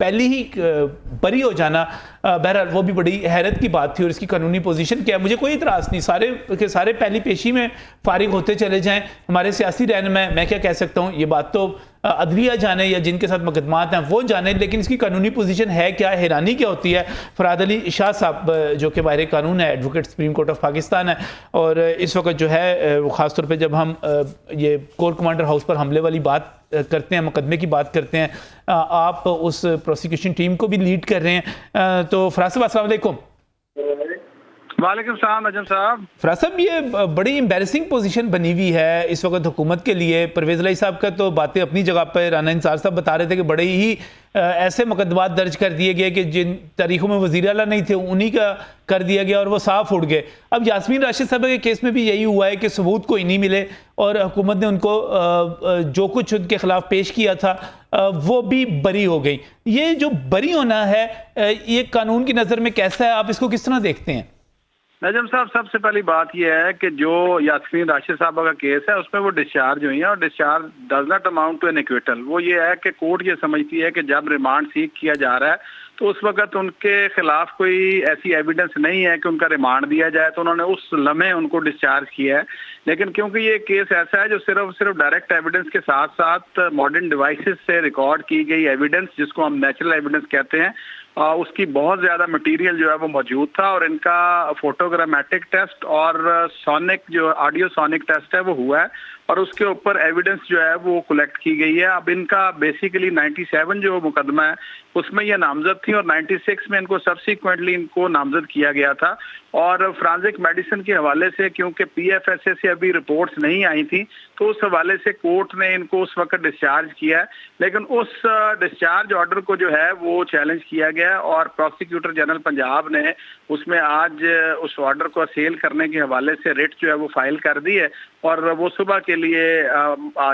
पहली ही बरी हो जाना, बहरहाल वो भी बड़ी हैरत की बात थी। और इसकी कानूनी पोजीशन क्या है, मुझे कोई इतराज़ नहीं, सारे के सारे पहली पेशी में फारिग होते चले जाएं। हमारे सियासी रहनुमा, मैं क्या कह सकता हूँ, ये बात तो अदलिया जाने या जिनके साथ मुकदमात हैं वो जाने, लेकिन इसकी कानूनी पोजीशन है क्या, हैरानी क्या होती है। फराद अली शाह साहब जो कि माहिर कानून है, advocate supreme court of Pakistan है, और इस वक्त जो है वो ख़ास तौर पे जब हम ये कोर कमांडर हाउस पर हमले वाली बात करते हैं, मुकदमे की बात करते हैं, आप उस प्रोसिक्यूशन टीम को भी लीड कर रहे हैं। तो फराज साहब अस्सलाम वालेकुम। वालेकुम सलाम नजम साहब। फराज साहब, ये बड़ी एम्बैरसिंग पोजीशन बनी हुई है इस वक्त हुकूमत के लिए। परवेज़ इलाही साहब का तो बातें अपनी जगह पर, राना इंतज़ार साहब बता रहे थे कि बड़े ही ऐसे मुकदमात दर्ज कर दिए गए कि जिन तारीखों में वज़ीर आला नहीं थे उन्हीं का कर दिया गया और वो साफ उड़ गए। अब यास्मीन राशिद साहब के केस में भी यही हुआ है कि सबूत कोई नहीं मिले और हुकूमत ने उनको जो कुछ उनके खिलाफ पेश किया था वो भी बरी हो गई। ये जो बरी होना है ये कानून की नज़र में कैसा है, आप इसको किस तरह देखते हैं? नजम साहब, सबसे पहली बात यह है कि जो यास्मीन राशिद साहब का केस है उसमें वो डिस्चार्ज हुई है और discharge does not amount to an acquittal. वो ये है कि कोर्ट ये समझती है कि जब रिमांड सीख किया जा रहा है तो उस वक्त उनके खिलाफ कोई ऐसी एविडेंस नहीं है कि उनका रिमांड दिया जाए, तो उन्होंने उस लम्हे उनको डिस्चार्ज किया है। लेकिन क्योंकि ये केस ऐसा है जो सिर्फ डायरेक्ट एविडेंस के साथ साथ मॉडर्न डिवाइसेस से रिकॉर्ड की गई एविडेंस, जिसको हम नेचुरल एविडेंस कहते हैं, उसकी बहुत ज्यादा मटेरियल जो है वो मौजूद था और इनका फोटोग्रामेटिक टेस्ट और सोनिक जो ऑडियो सोनिक टेस्ट है वो हुआ है और उसके ऊपर एविडेंस जो है वो कलेक्ट की गई है। अब इनका बेसिकली 97 जो मुकदमा है उसमें ये नामजद थी और 96 में इनको सब्सिक्वेंटली इनको नामजद किया गया था। और फ्रांसिक मेडिसिन के हवाले से क्योंकि पीएफएसए से अभी रिपोर्ट्स नहीं आई थी तो उस हवाले से कोर्ट ने इनको उस वक्त डिस्चार्ज किया है, लेकिन उस डिस्चार्ज ऑर्डर को जो है वो चैलेंज किया गया और प्रोसिक्यूटर जनरल पंजाब ने उसमें आज उस ऑर्डर को असेल करने के हवाले से रिट जो है वो फाइल कर दी है और वो सुबह के लिए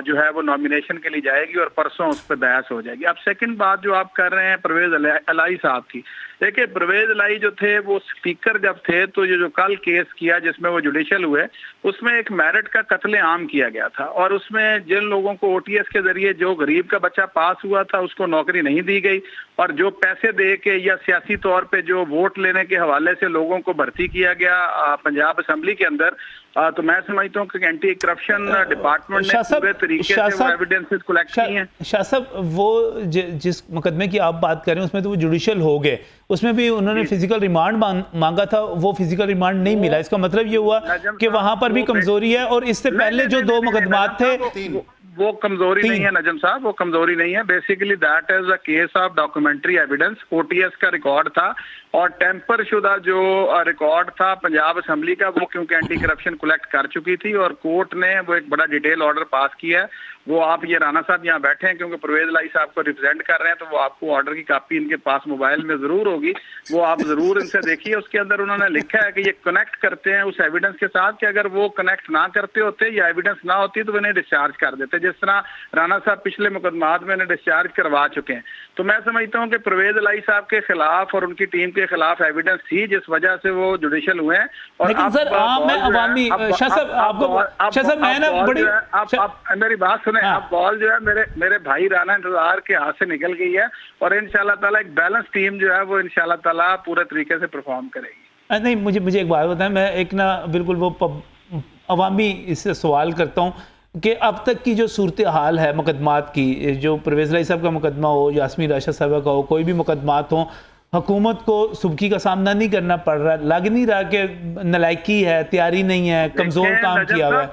जो है वो नॉमिनेशन के लिए जाएगी और परसों उस पर बहस हो जाएगी। अब सेकंड बात जो आप कर रहे हैं परवेज अलाई साहब की, देखिए परवेज अलाई जो थे वो स्पीकर जब थे तो ये जो कल केस किया जिसमें वो जुडिशल हुए उसमें एक मेरिट का कत्ले आम किया गया था और उसमें जिन लोगों को ओटीएस के जरिए जो गरीब का बच्चा पास हुआ था उसको नौकरी नहीं दी गई और जो पैसे दे के या सियासी तौर पे जो वोट लेने के हवाले से लोगों को भर्ती किया गया पंजाब असेंबली के अंदर, तो मैं समझता हूँ कि एंटी करप्शन डिपार्टमेंट ने पूरे तरीके से वो एविडेंसेस कलेक्ट किए हैं। शाह साहब, वो जिस मुकदमे की आप बात कर रहे हैं उसमें तो वो जुडिशल हो गए, उसमें भी उन्होंने फिजिकल रिमांड मांगा था, वो फिजिकल रिमांड नहीं मिला। इसका मतलब ये हुआ कि वहां पर भी कमजोरी है और इससे पहले जो दो मुकदमात थे वो कमजोरी नहीं है नजम साहब, वो कमजोरी नहीं है। Basically that is a case of documentary evidence. OTS का रिकॉर्ड था और टेम्पर शुदा जो रिकॉर्ड था पंजाब असेंबली का वो क्योंकि एंटी करप्शन कलेक्ट कर चुकी थी और कोर्ट ने वो एक बड़ा डिटेल ऑर्डर पास किया है। वो आप ये राणा साहब यहाँ बैठे हैं क्योंकि परवेज अलाई साहब को रिप्रेजेंट कर रहे हैं तो वो आपको ऑर्डर की कॉपी इनके पास मोबाइल में जरूर होगी, वो आप जरूर इनसे देखिए। उसके अंदर उन्होंने लिखा है कि ये कनेक्ट करते हैं उस एविडेंस के साथ कि अगर वो कनेक्ट ना करते होते या एविडेंस ना होती तो इन्हें डिस्चार्ज कर देते, जिस तरह राणा साहब पिछले मुकदमात में इन्हें डिस्चार्ज करवा चुके हैं। तो मैं समझता हूँ कि परवेज अलाई साहब के खिलाफ और उनकी टीम के खिलाफ एविडेंस थी जिस वजह से वो जुडिशल हुए हैं। और लेकिन सर मैं अवामी शाह साहब आपको शाह साहब मैं ना बड़ी आप मेरी बात सुने, अब बॉल जो है मेरे भाई राणा इंतजार के हाथ से निकल गई है और इंशाल्लाह ताला एक बैलेंस टीम जो है वो इंशाल्लाह ताला पूरे तरीके से परफॉर्म करेगी। नहीं, मुझे एक बात बताएं, मैं एक ना बिल्कुल वो अवामी इससे सवाल करता हूँ कि अब तक की जो सूरत हाल है मुकदमात की, जो परवेज अलाई साहब का मुकदमा हो, यास्मीन राशिद साहबा का हो, कोई भी मुकदमात हो, हुकूमत को सुबकी का सामना नहीं करना पड़ रहा, लग नहीं रहा कि नलायकी है, तैयारी नहीं है, कमजोर काम किया हुआ है।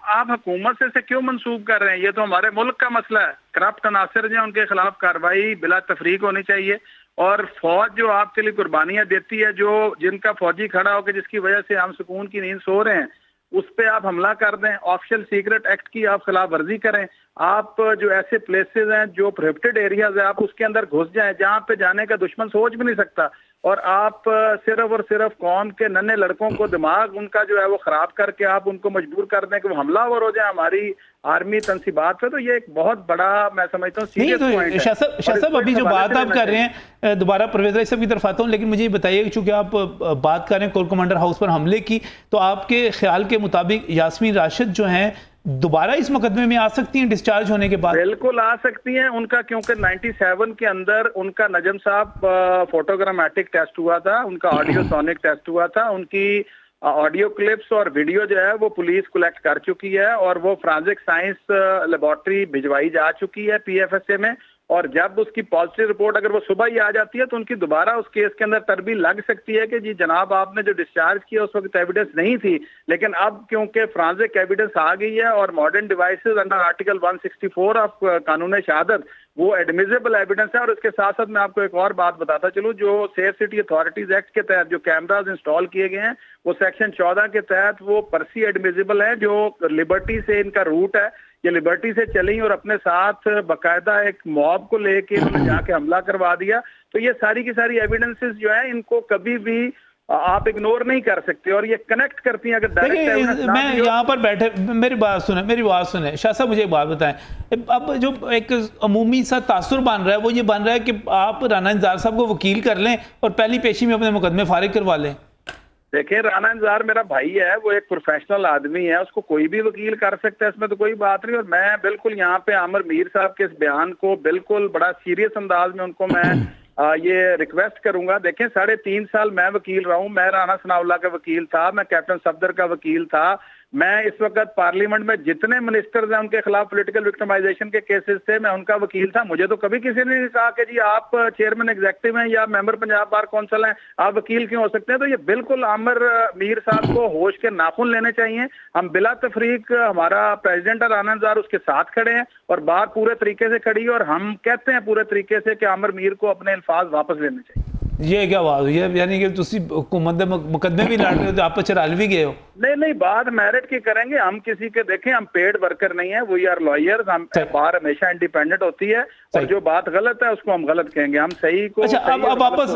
आप हुकूमत से क्यों मंसूब कर रहे हैं? ये तो हमारे मुल्क का मसला है। करप्ट अनासर जो है उनके खिलाफ कार्रवाई बिला तफरीक होनी चाहिए और फौज जो आपके लिए कुर्बानियां देती है, जो जिनका फौजी खड़ा होकर जिसकी वजह से हम सुकून की नींद सो रहे हैं, उस पे आप हमला कर दें, ऑफिशियल सीक्रेट एक्ट की आप खिलाफ वर्जी करें, आप जो ऐसे प्लेसेस हैं जो प्रोहिबिटेड एरियाज है आप उसके अंदर घुस जाएं जहां पे जाने का दुश्मन सोच भी नहीं सकता और आप सिर्फ और सिर्फ कौम के नन्हे लड़कों को दिमाग उनका जो है वो खराब करके आप उनको मजबूर कर दें कि वो हमलावर हो जाए हमारी आर्मी तनसीबात पे, तो ये एक बहुत बड़ा मैं समझता हूँ सीरियस पॉइंट है। शाह साहब अभी जो बात आप कर रहे हैं, दोबारा परवेज अलाई साहब की तरफ आता हूँ, लेकिन मुझे ये बताइए चूंकि आप बात कर रहे हैं कोर कमांडर हाउस पर हमले की, तो आपके ख्याल के मुताबिक यास्मीन राशिद जो हैं दोबारा इस मुकदमे में आ सकती हैं डिस्चार्ज होने के बाद? बिल्कुल आ सकती हैं। उनका क्योंकि 97 के अंदर उनका नजम साहब फोटोग्रामेटिक टेस्ट हुआ था, उनका ऑडियो सोनिक टेस्ट हुआ था, उनकी ऑडियो क्लिप्स और वीडियो जो है वो पुलिस कलेक्ट कर चुकी है और वो फोरेंसिक साइंस लेबोरेटरी भिजवाई जा चुकी है पीएफएसए में और जब उसकी पॉजिटिव रिपोर्ट अगर वो सुबह ही आ जाती है तो उनकी दोबारा उस केस के अंदर तरबील लग सकती है कि जी जनाब आपने जो डिस्चार्ज किया उस वक्त एविडेंस नहीं थी, लेकिन अब क्योंकि फोरेंसिक एविडेंस आ गई है और modern devices under article 164 of कानून शहादत वो एडमिसिबल एविडेंस है। और इसके साथ साथ मैं आपको एक और बात बताता चलूं, जो सेफ सिटी अथॉरिटीज एक्ट के तहत जो कैमराज इंस्टॉल किए गए हैं वो सेक्शन 14 के तहत वो परसी एडमिसिबल है, जो लिबर्टी से इनका रूट है, ये लिबर्टी से चली और अपने साथ बाकायदा एक मॉब को लेके उन्होंने जाके हमला करवा दिया। तो ये सारी की सारी एविडेंसेस जो है इनको कभी भी आप इग्नोर नहीं कर सकते और ये कनेक्ट करती हैं। अगर मैं यहाँ पर बैठे मेरी बात सुने शाह साहब, मुझे एक बात बताएं, अब जो एक अमूमी सा तासुर बन रहा है वो ये बन रहा है कि आप राणा इंतजार साहब को वकील कर लें और पहली पेशी में अपने मुकदमे फारिग करवा लें। देखिए राणा इंतजार मेरा भाई है, वो एक प्रोफेशनल आदमी है, उसको कोई भी वकील कर सकता है, इसमें तो कोई बात नहीं। और मैं बिल्कुल यहाँ पे आमिर मीर साहब के इस बयान को बिल्कुल बड़ा सीरियस अंदाज में उनको मैं ये रिक्वेस्ट करूंगा। देखें 3.5 साल मैं वकील रहा हूँ, मैं राणा सनाउल्लाह का वकील था, मैं कैप्टन सफदर का वकील था, मैं इस वक्त पार्लियामेंट में जितने मिनिस्टर्स हैं उनके खिलाफ पॉलिटिकल विक्टिमाइजेशन के केसेस थे, मैं उनका वकील था। मुझे तो कभी किसी ने नहीं कहा कि जी आप चेयरमैन एग्जीक्यूटिव हैं या मेंबर पंजाब बार काउंसिल हैं, आप वकील क्यों हो सकते हैं। तो ये बिल्कुल आमिर मीर साहब को होश के नाखून लेने चाहिए। हम बिला तफरीक, हमारा प्रेसिडेंट और आनंदजार उसके साथ खड़े हैं और बात पूरे तरीके से खड़ी है, और हम कहते हैं पूरे तरीके से कि आमिर मीर को अपने अल्फाज वापस लेने चाहिए। ये क्या बात हुई है, यानी कि तुसी हुकूमत दे मुकदमे भी लड़ रहे हो तो आप चराल भी गए हो। नहीं, बात मेरिट की करेंगे। हम किसी के देखें, हम पेड वर्कर नहीं है, वी आर लॉयर्स। हम बार हमेशा इंडिपेंडेंट होती है और जो बात गलत है उसको हम गलत कहेंगे, हम सही को। अच्छा, अब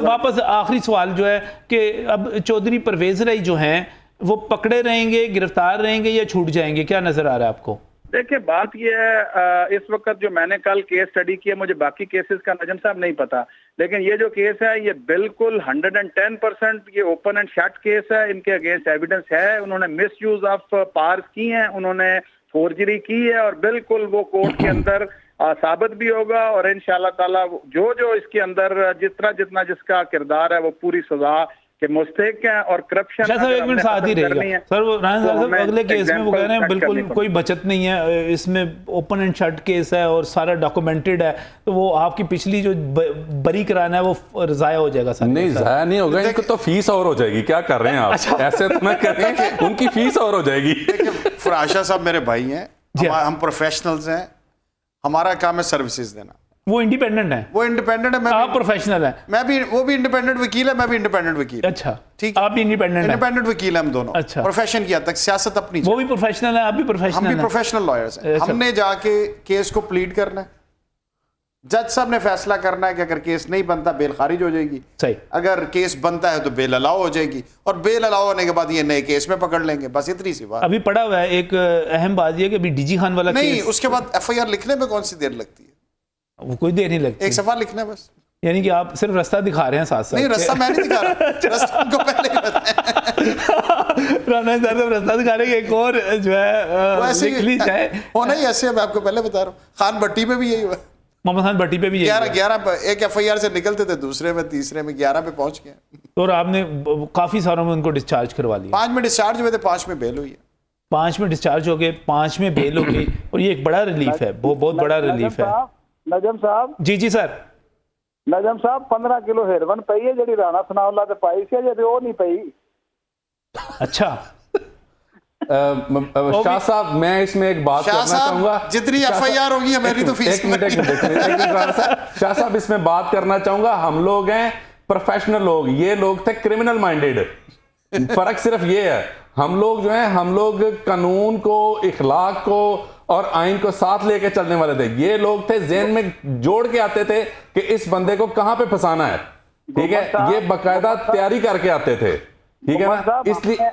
वापस आखिरी सवाल जो है कि अब चौधरी परवेज राई जो हैं वो पकड़े रहेंगे, गिरफ्तार रहेंगे या छूट जाएंगे, क्या नजर आ रहा है आपको? देखिए बात यह है, इस वक्त जो मैंने कल केस स्टडी किया, मुझे बाकी केसेस का नजम साहब नहीं पता, लेकिन ये जो केस है ये बिल्कुल 110% ये ओपन एंड शट केस है। इनके अगेंस्ट एविडेंस है, उन्होंने मिस यूज ऑफ पावर्स की हैं, उन्होंने फोर्जरी की है और बिल्कुल वो कोर्ट के अंदर साबित भी होगा। और इंशाल्लाह ताला जो इसके अंदर जितना जिसका किरदार है वो पूरी सजा के मुस्तहिक हैं। और करप्शन एक मिनट साथ ही रहेगा सर, वो राना साहब अगले केस में वो कह रहे हैं बिल्कुल कोई बचत नहीं है, इसमें ओपन एंड शट केस है और सारा डॉक्यूमेंटेड है, तो वो आपकी पिछली जो बरी कराना है वो जाया हो जाएगा। नहीं, जाया नहीं होगा, इनको तो फीस और हो जाएगी। क्या कर रहे हैं आप? अच्छा। ऐसे तो मैं कर रहे हैं, उनकी फीस और हो जाएगी। फराशा साहब मेरे भाई हैं, हम प्रोफेशनल्स हैं, हमारा काम है सर्विसेज देना। वो इंडिपेंडेंट है, वो इंडिपेंडेंट है, मैं आप प्रोफेशनल है, मैं भी, वो भी इंडिपेंडेंट वकील है, मैं भी इंडिपेंडेंट वकील। अच्छा, ठीक, आप भी इंडिपेंडेंट वकील है, हम दोनों। अच्छा, प्रोफेशन किया तक सियासत अपनी, वो भी प्रोफेशनल है, आप भी प्रोफेशनल, हम भी प्रोफेशनल लॉयर्स हैं। हमने जाके केस को प्लीड करना है, जज साहब ने फैसला करना है कि अगर केस नहीं बनता बेल खारिज हो जाएगी, सही, अगर केस बनता है तो बेल अलाउ हो जाएगी, और बेल अलाउ होने के बाद ये नए केस में पकड़ लेंगे, बस इतनी सी बात। अभी पड़ा हुआ है एक अहम बात ये कि अभी डीजी खान वाला नहीं, उसके बाद एफआईआर लिखने में कौन सी देर लगती है? वो कोई देर नहीं लगती, एक सफा लिखना है बस। यानी कि आप सिर्फ रास्ता दिखा रहे हैं साथ साथ। नहीं, रास्ता मैं नहीं दिखा रहा, रास्ता उनको पहले ही बताया। राना साहब रास्ता दिखा रहे हैं, एक और जो है लिख ली जाए, होना ही ऐसे है, मैं आपको पहले बता रहा हूँ। खान भट्टी में भी यही हुआ, मोहम्मद खान भट्टी पे भी 11 एक एफआईआर से निकलते थे, दूसरे में, तीसरे में, 11 पे पहुंच गए। और आपने काफी सारों में उनको डिस्चार्ज करवा लिया। 5 में डिस्चार्ज हुए थे, 5 में बेल हुई है। 5 में डिस्चार्ज हो गए, 5 में बेल हो गई, और ये एक बड़ा रिलीफ है, बहुत बड़ा रिलीफ है। नजम साहब, जी सर। नजम साहब 15 किलो हेरोइन पई है जी राणा सनाउल्लाह ते पाई सी, जे वो नहीं पई। अच्छा, शाह साहब मैं इसमें एक बात करना चाहूंगा, जितनी एफआईआर होगी मेरी तो फीस। एक मिनट शाह साहब इसमें बात करना चाहूंगा। हम लोग हैं प्रोफेशनल लोग, ये लोग थे क्रिमिनल माइंडेड। फर्क सिर्फ ये है, हम लोग जो है, हम लोग कानून को, इखलाक को और आइन को साथ लेके चलने वाले थे। ये लोग थे ज़हन में जोड़ के आते थे कि इस बंदे को कहां पे फंसाना है, ठीक है, ये बाकायदा तैयारी करके आते थे, ठीक है ना। इसलिए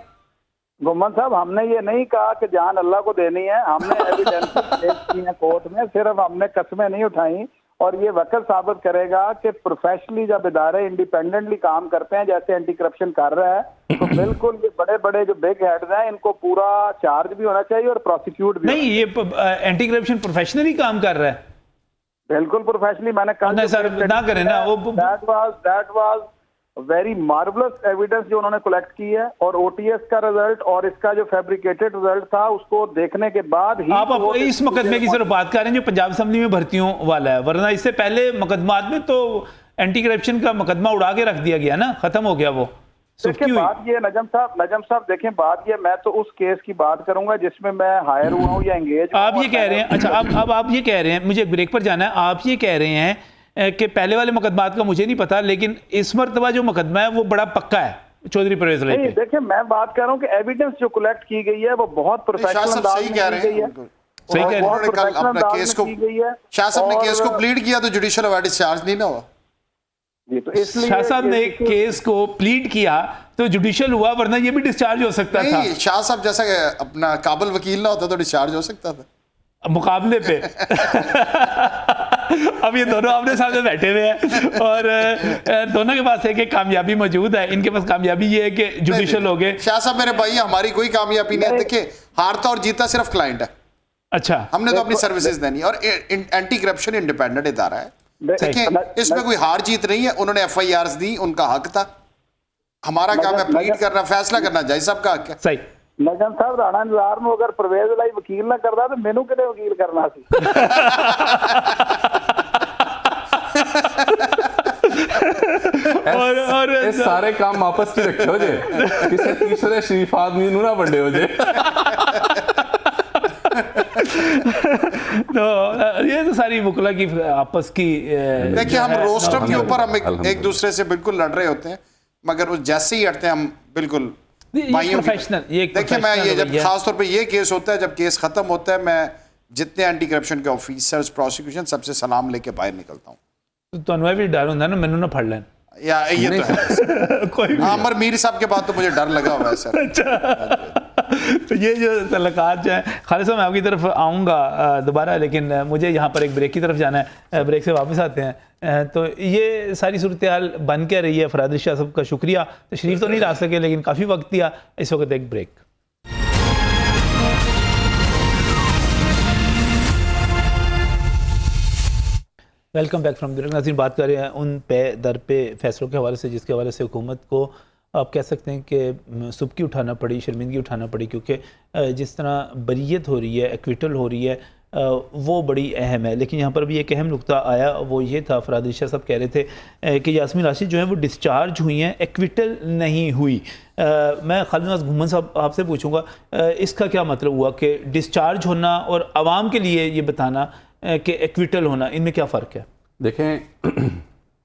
गुम्मन साहब हमने ये नहीं कहा कि जान अल्लाह को देनी है, हमने एविडेंस पेश की है कोर्ट में, सिर्फ हमने कस्में नहीं उठाई। और ये वक्त साबित करेगा कि प्रोफेशनली जब इदारे इंडिपेंडेंटली काम करते हैं, जैसे एंटी करप्शन कर रहा है, तो बिल्कुल ये बड़े बड़े जो बिग हेड्स हैं इनको पूरा चार्ज भी होना चाहिए और प्रोसिक्यूट भी। नहीं, ये एंटी करप्शन प्रोफेशनली काम कर रहा है, बिल्कुल प्रोफेशनली। मैंने कहा सर ना करें ना, that was very marvellous evidence जो उन्होंने कलेक्ट की है, और ओटीएस का रिजल्ट और इसका जो फैब्रिकेटेड रिजल्ट था उसको देखने के बाद ही आप इस मुकदमे की सिर्फ बात कर रहे हैं जो पंजाब असेंबली में भर्तियों वाला है, वरना इससे पहले मुकदमात में तो एंटी करप्शन का मुकदमा उड़ा के रख दिया गया ना, खत्म हो गया वो। देखिए बात ये नजम साहब देखें, बात ये, मैं तो उस केस की बात करूंगा जिसमें मैं हायर हुआ हूँ या एंगेज। आप ये कह रहे हैं, अच्छा अब आप ये कह रहे हैं, मुझे ब्रेक पर जाना है, आप ये कह रहे हैं कि पहले वाले मुकदमात का मुझे नहीं पता, लेकिन इस मरतबा जो मुकदमा है वो बड़ा पक्का है चौधरी परवेज राई पे। देखिए मैं बात कर रहा हूँ कि एविडेंस जो कलेक्ट की गई है वो बहुत प्रोफेशनल अंदाज में की गई है, सही कह रहे हैं। अपना केस को, शाह साहब ने केस को प्लीड किया तो जुडिशियल अवॉर्ड डिस्चार्ज नहीं ना हुआ जी, तो इसलिए शाह साहब ने केस को प्लीड किया तो जुडिशियल हुआ, वरना ये भी डिस्चार्ज हो सकता था। शाह साहब जैसा अपना काबिल वकील ना होता तो डिस्चार्ज हो सकता था मुकाबले पे। अब ये दोनों अपने सामने बैठे हुए हैं और दोनों के पास एक कामयाबी मौजूद है। इनके पास कामयाबी ये है कि जुडिशियल हो गए। शाह साहब मेरे भाई, हमारी कोई कामयाबी नहीं है। देखिए, हारता और जीता सिर्फ क्लाइंट है। अच्छा, हमने तो अपनी सर्विसेज देनी है और एंटी करप्शन इंडिपेंडेंट इदारा है। देखिए, इसमें कोई हार जीत नहीं है। उन्होंने एफआईआर दी, उनका हक था। हमारा काम है प्लीड करना, फैसला करना, जज साहब का हक है। सही। नजम साहब राणा इंतजार में अगर परवेज लाई वकील ना करता तो मैनू किने वकील करना सी। और ये सारे काम वापस की रखे हो जे किसी तीसरे शरीफ आदमी नू ना बंडे हो जे। तो ये तो सारी मुकला की आपस की देखिए हम रोस्टर के ऊपर हम एक दूसरे से बिल्कुल लड़ रहे होते हैं, मगर वो जैसे ही हटते हैं हम बिल्कुल भाइयों की। देखिए मैं ये जब खास तौर पे ये केस होता है, जब केस खत्म होता है, मैं जितने एंटी करप्शन के ऑफिसर्स प्रोसिक्यूशन सबसे सलाम लेके बाहर निकलता हूँ। तो मैं भी डर होता है ना, मैनू ना फड़ लें या ये तो है कोई भी। अमर मीर साहब के बाद तो मुझे डर लगा हुआ है सर। तो ये जो तल्लुकात जो हैं, खालिद साहब मैं आपकी तरफ आऊँगा दोबारा, लेकिन मुझे यहाँ पर एक ब्रेक की तरफ जाना है, ब्रेक से वापस आते हैं। तो ये सारी सूरत हाल बन क्या रही है। फराद शाह साहब का शुक्रिया, तशरीफ तो नहीं ला सके लेकिन काफ़ी वक्त दिया। इस वक्त एक break. Welcome back from break. नाज़रीन, बात कर रहे हैं उन पे दर पे फैसलों के हवाले से जिसके हवाले से हुकूमत को आप कह सकते हैं कि सुबकी उठाना पड़ी, शर्मिंदगी उठाना पड़ी, क्योंकि जिस तरह बरीयत हो रही है, एक्विटल हो रही है, वो बड़ी अहम है। लेकिन यहाँ पर भी एक अहम नुक्ता आया, वो ये था, फराद शाह साहब कह रहे थे कि यास्मीन राशिद जो है वो डिस्चार्ज हुई हैं, एक्विटल नहीं हुई। मैं खालिद नाज़ घुम्मन साहब आपसे पूछूंगा, इसका क्या मतलब हुआ कि डिस्चार्ज होना और आवाम के लिए ये बताना कि एक्विटल होना, इनमें क्या फ़र्क है? देखें,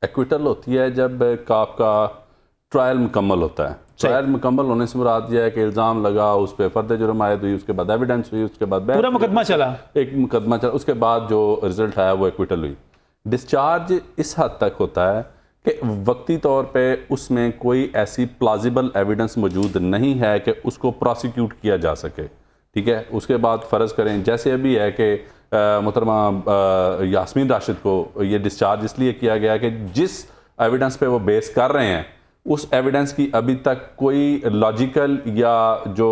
एक्विटल होती है जब आपका ट्रायल मुकम्मल होता है। ट्रायल मुकम्मल होने से मुराद यह है कि इल्ज़ाम लगा, उस पर फर्द जुर्म आयद हुई, उसके बाद एविडेंस हुई, उसके बाद पूरा मुकदमा चला, एक मुकदमा चला, उसके बाद जो रिजल्ट आया वो एक्विटल हुई। डिस्चार्ज इस हद तक होता है कि वक्ती तौर पे उसमें कोई ऐसी प्लाजिबल एविडेंस मौजूद नहीं है कि उसको प्रोसिक्यूट किया जा सके। ठीक है, उसके बाद फ़र्ज़ करें जैसे अभी है कि मोहतरमा यास्मीन राशिद को ये डिस्चार्ज इसलिए किया गया कि जिस एविडेंस पे वो बेस कर रहे हैं उस एविडेंस की अभी तक कोई लॉजिकल या जो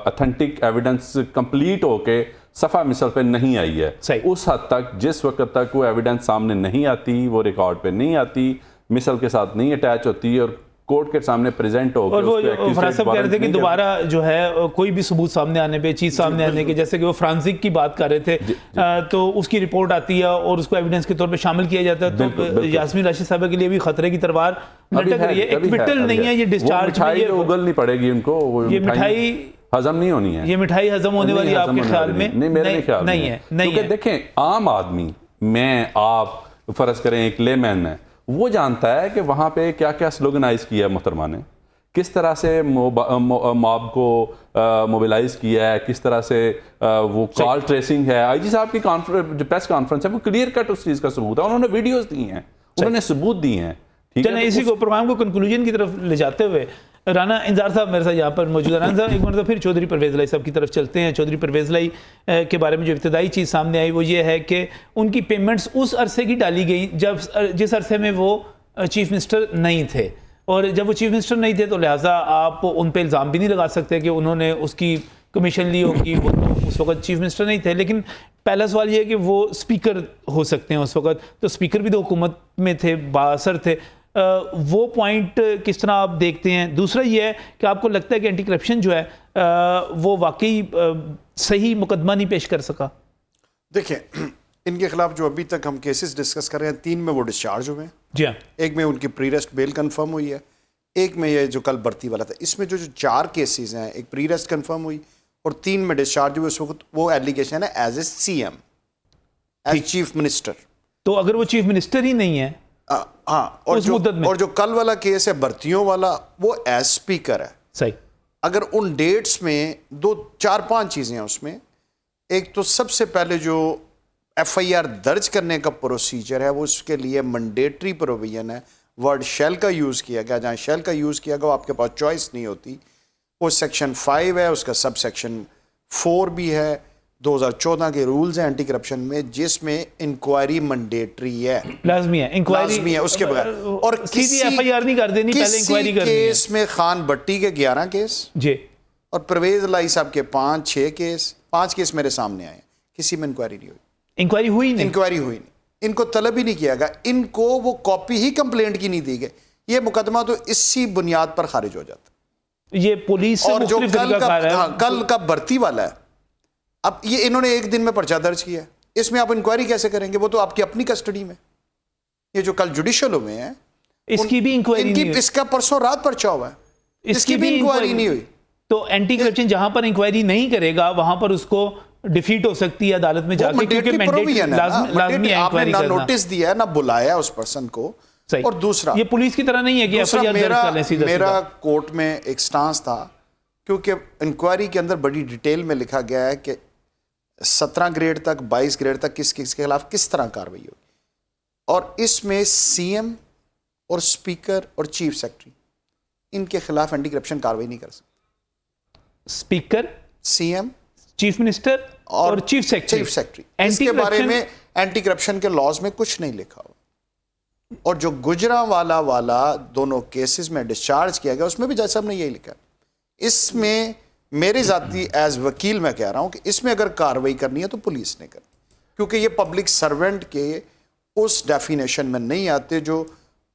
ऑथेंटिक एविडेंस कंप्लीट होके सफ़ा मिसल पे नहीं आई है। उस हद तक जिस वक्त तक वो एविडेंस सामने नहीं आती, वो रिकॉर्ड पे नहीं आती, मिसल के साथ नहीं अटैच होती और कोर्ट के सामने प्रेजेंट हो, और वो फराज साहब कह रहे थे कि दोबारा जो है कोई भी सबूत सामने आने पे, चीज़ सामने आने के, जैसे कि वो फ्रांसिक की बात कर रहे थे, तो उसकी रिपोर्ट आती है और उसको एविडेंस के तौर पे शामिल किया जाता है, तो यास्मीन राशिद साहब के लिए भी खतरे की तलवार लटक रही है। एक्विटल नहीं है, ये डिस्चार्ज उगलनी पड़ेगी उनको, ये मिठाई हजम नहीं होनी है, ये मिठाई हजम होने वाली आपके ख्याल में? नहीं, मेरे ख्याल नहीं है, नहीं है। देखें, आम आदमी, मैं, आप फर्ज करें एक लेमैन है, वो जानता है कि वहाँ पे क्या क्या स्लोगनाइज किया है मोहतरमा ने, किस तरह से मॉब को मोबिलाइज किया है, किस तरह से वो कॉल ट्रेसिंग है। आईजी साहब की जो प्रेस कॉन्फ्रेंस है वो क्लियर कट उस चीज़ का सबूत है, उन्होंने वीडियोस दी हैं, उन्होंने सबूत दिए हैं। ठीक है, इसी को प्रोग्राम को कंक्लूजन की तरफ ले जाते हुए राना इंतजार साहब मेरे साथ यहाँ पर मौजूद है। राना साहब, एक मरतबा फिर चौधरी परवेज़ लाई साहब की तरफ चलते हैं। चौधरी परवेज़ लाई के बारे में जो इब्तदाई चीज़ सामने आई वो ये है कि उनकी पेमेंट्स उस अरसे की डाली गई जब जिस अरसे में वो चीफ मिनिस्टर नहीं थे, और जब वो चीफ मिनिस्टर नहीं थे तो लिहाजा आप उन पर इल्ज़ाम भी नहीं लगा सकते कि उन्होंने उसकी कमीशन ली होगी, वो तो उस वक्त चीफ मिनिस्टर नहीं थे। लेकिन पहला सवाल ये है कि वो स्पीकर हो सकते हैं उस वक्त, तो स्पीकर भी तो हुकूमत में थे, बासर थे। वो पॉइंट किस तरह आप देखते हैं? दूसरा ये है कि आपको लगता है कि एंटी करप्शन जो है वो वाकई सही मुकदमा नहीं पेश कर सका? देखिए, इनके खिलाफ जो अभी तक हम केसेस डिस्कस कर रहे हैं, 3 में वो डिस्चार्ज हुए हैं। जी हाँ। एक में उनकी प्री रेस्ट बेल कंफर्म हुई है, एक में ये जो कल भर्ती वाला था। इसमें जो 4 केसेस हैं, एक प्री रेस्ट कंफर्म हुई और 3 में डिस्चार्ज हुए। उस वक्त वो एलिगेशन है as a CM, as chief minister. तो अगर वो चीफ मिनिस्टर ही नहीं है, हाँ, और जो कल वाला केस है भर्तियों वाला, वो एज स्पीकर है। सही। अगर उन डेट्स में 4-5 चीज़ें हैं उसमें, एक तो सबसे पहले जो FIR दर्ज करने का प्रोसीजर है वो उसके लिए मैंडेटरी प्रोविजन है। वर्ड शेल का यूज़ किया गया, जहाँ शेल का यूज़ किया गया वो आपके पास चॉइस नहीं होती। वो सेक्शन 5 है, उसका सब सेक्शन 4 भी है। 2014 के रूल्स हैं एंटी करप्शन में, जिसमें इंक्वायरी मैंडेटरी है, लाजमी है, इंक्वायरी है उसके बगैर। और किसी FIR नहीं कर देनी, पहले इंक्वायरी करनी है। केस में खान भट्टी के 11 केस जी, और परवेज लाई साहब के 5-6 केस, 5 केस मेरे सामने आए, किसी में इंक्वायरी नहीं हुई। इंक्वायरी हुई नहीं, इंक्वायरी हुई नहीं, इनको तलब ही नहीं किया गया, इनको वो कॉपी ही कंप्लेंट की नहीं दी गई। ये मुकदमा तो इसी बुनियाद पर खारिज हो जाता। ये पुलिस से और जो मुख्तलिफ तरीकाकार है। कल का भर्ती वाला है, अब ये इन्होंने एक दिन में पर्चा दर्ज किया है, इसमें आप इंक्वायरी कैसे करेंगे? वो तो आपकी अपनी कस्टडी में, ये जो कल जुडिशियल हुए हैं इसकी भी इंक्वायरी नहीं हुई। इसका परसों रात पर्चा हुआ है, इसकी भी इंक्वायरी नहीं हुई। तो एंटी करप्शन जहां पर इंक्वायरी नहीं करेगा वहां पर उसको डिफीट हो सकती है अदालत में जाके, क्योंकि mandatory लाजमी है आपने इंक्वायरी ना करना। नोटिस दिया है ना बुलाया उस पर्सन को। सही। और दूसरा, ये पुलिस की तरह नहीं है कि एफआईआर दर्ज कर लें सीधा मेरा सीधा। कोर्ट में एक स्टांस था, क्योंकि इंक्वायरी के अंदर बड़ी डिटेल में लिखा गया है कि 17 ग्रेड तक 22 ग्रेड तक किस किस के खिलाफ किस तरह कार्रवाई होगी, और इसमें सीएम और स्पीकर और चीफ सेक्रेटरी इनके खिलाफ एंटी करप्शन कार्रवाई नहीं कर सकते। स्पीकर, सीएम, चीफ मिनिस्टर और चीफ सेक्रेटरी इसके बारे में एंटी करप्शन के लॉज में कुछ नहीं लिखा हुआ। और जो गुजरांवाला वाला दोनों केसेस में डिस्चार्ज किया गया उसमें भी जज साहब ने यही लिखा। इसमें मेरे जाती एज वकील मैं कह रहा हूं कि इसमें अगर कार्रवाई करनी है तो पुलिस ने करनी, क्योंकि ये पब्लिक सर्वेंट के उस डेफिनेशन में नहीं आते जो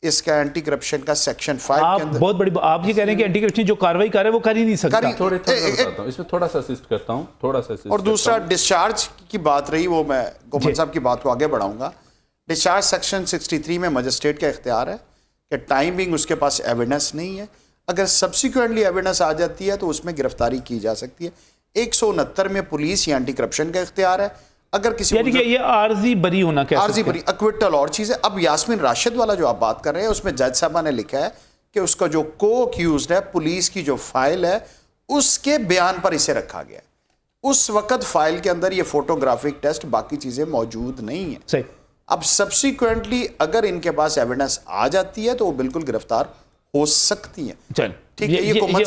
इसका एंटी करप्शन का सेक्शन 5 आप के अंदर। बहुत बड़ी आप ये कह रहे हैं कि एंटी करप्शन जो कार्रवाई कर रहा है वो कर ही नहीं सकता। बताता हूं, इसमें थोड़ा सा असिस्ट करता हूं, थोड़ा सा असिस्ट। और दूसरा डिस्चार्ज की बात रही, वो मैं गोपन साहब की बात को आगे बढ़ाऊंगा। डिस्चार्ज सेक्शन 63 में मजिस्ट्रेट का इख्तियार है कि टाइमिंग उसके पास एविडेंस नहीं है, अगर सब्सिक्वेंटली एविडेंस आ जाती है तो उसमें गिरफ्तारी की जा सकती है। 169 में पुलिस या एंटी करप्शन का इख्तियार है। अगर किसी यानी कि ये आर्जी बरी होना, क्या आर्जी बरी, अक्विटल और चीज़ है। अब यास्मीन राशिद वाला जो आप बात कर रहे हैं उसमें जज साहबा ने लिखा है कि उसका जो को अक्यूज्ड है, पुलिस की जो फाइल है उसके बयान पर इसे रखा गया है। उस वक्त फाइल के अंदर ये फोटोग्राफिक टेस्ट बाकी चीज़ें मौजूद नहीं है। सही। अब सब्सिक्वेंटली अगर इनके पास एविडेंस आ जाती है तो वो बिल्कुल गिरफ्तार हो सकती है। चल ठीक है, ये गुमन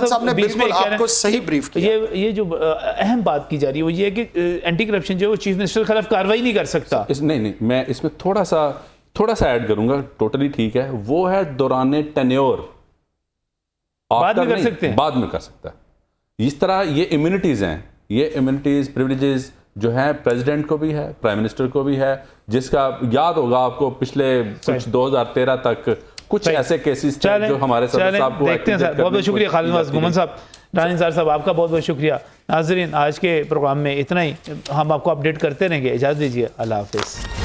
साहब ने बिल्कुल आपको सही ब्रीफ किया। ये जो अहम बात की जा रही है वो ये है कि एंटी करप्शन जो है वो चीफ मिनिस्टर के खिलाफ कार्रवाई नहीं कर सकता। नहीं, मैं इसमें थोड़ा सा ऐड करूंगा। टोटली ठीक है, वो है दौरान टेन्योर, बाद में कर सकते हैं, बाद में कर सकता है। इस तरह ये इम्यूनिटीज हैं, ये इम्यूनिटीज प्रिविलेजेस जो है प्रेसिडेंट को भी है, प्राइम मिनिस्टर को भी है, जिसका याद होगा आपको पिछले कुछ 2013 तक कुछ ऐसे केसेस थे जो हमारे साहब को देखते हैं। सर बहुत बहुत शुक्रिया खालिद नवाज गुमन साहब, रानी निसार साहब, आपका बहुत बहुत शुक्रिया। नाजरीन, आज के प्रोग्राम में इतना ही, हम आपको अपडेट करते रहेंगे। इजाज़त दीजिए, अल्लाह हाफिज़।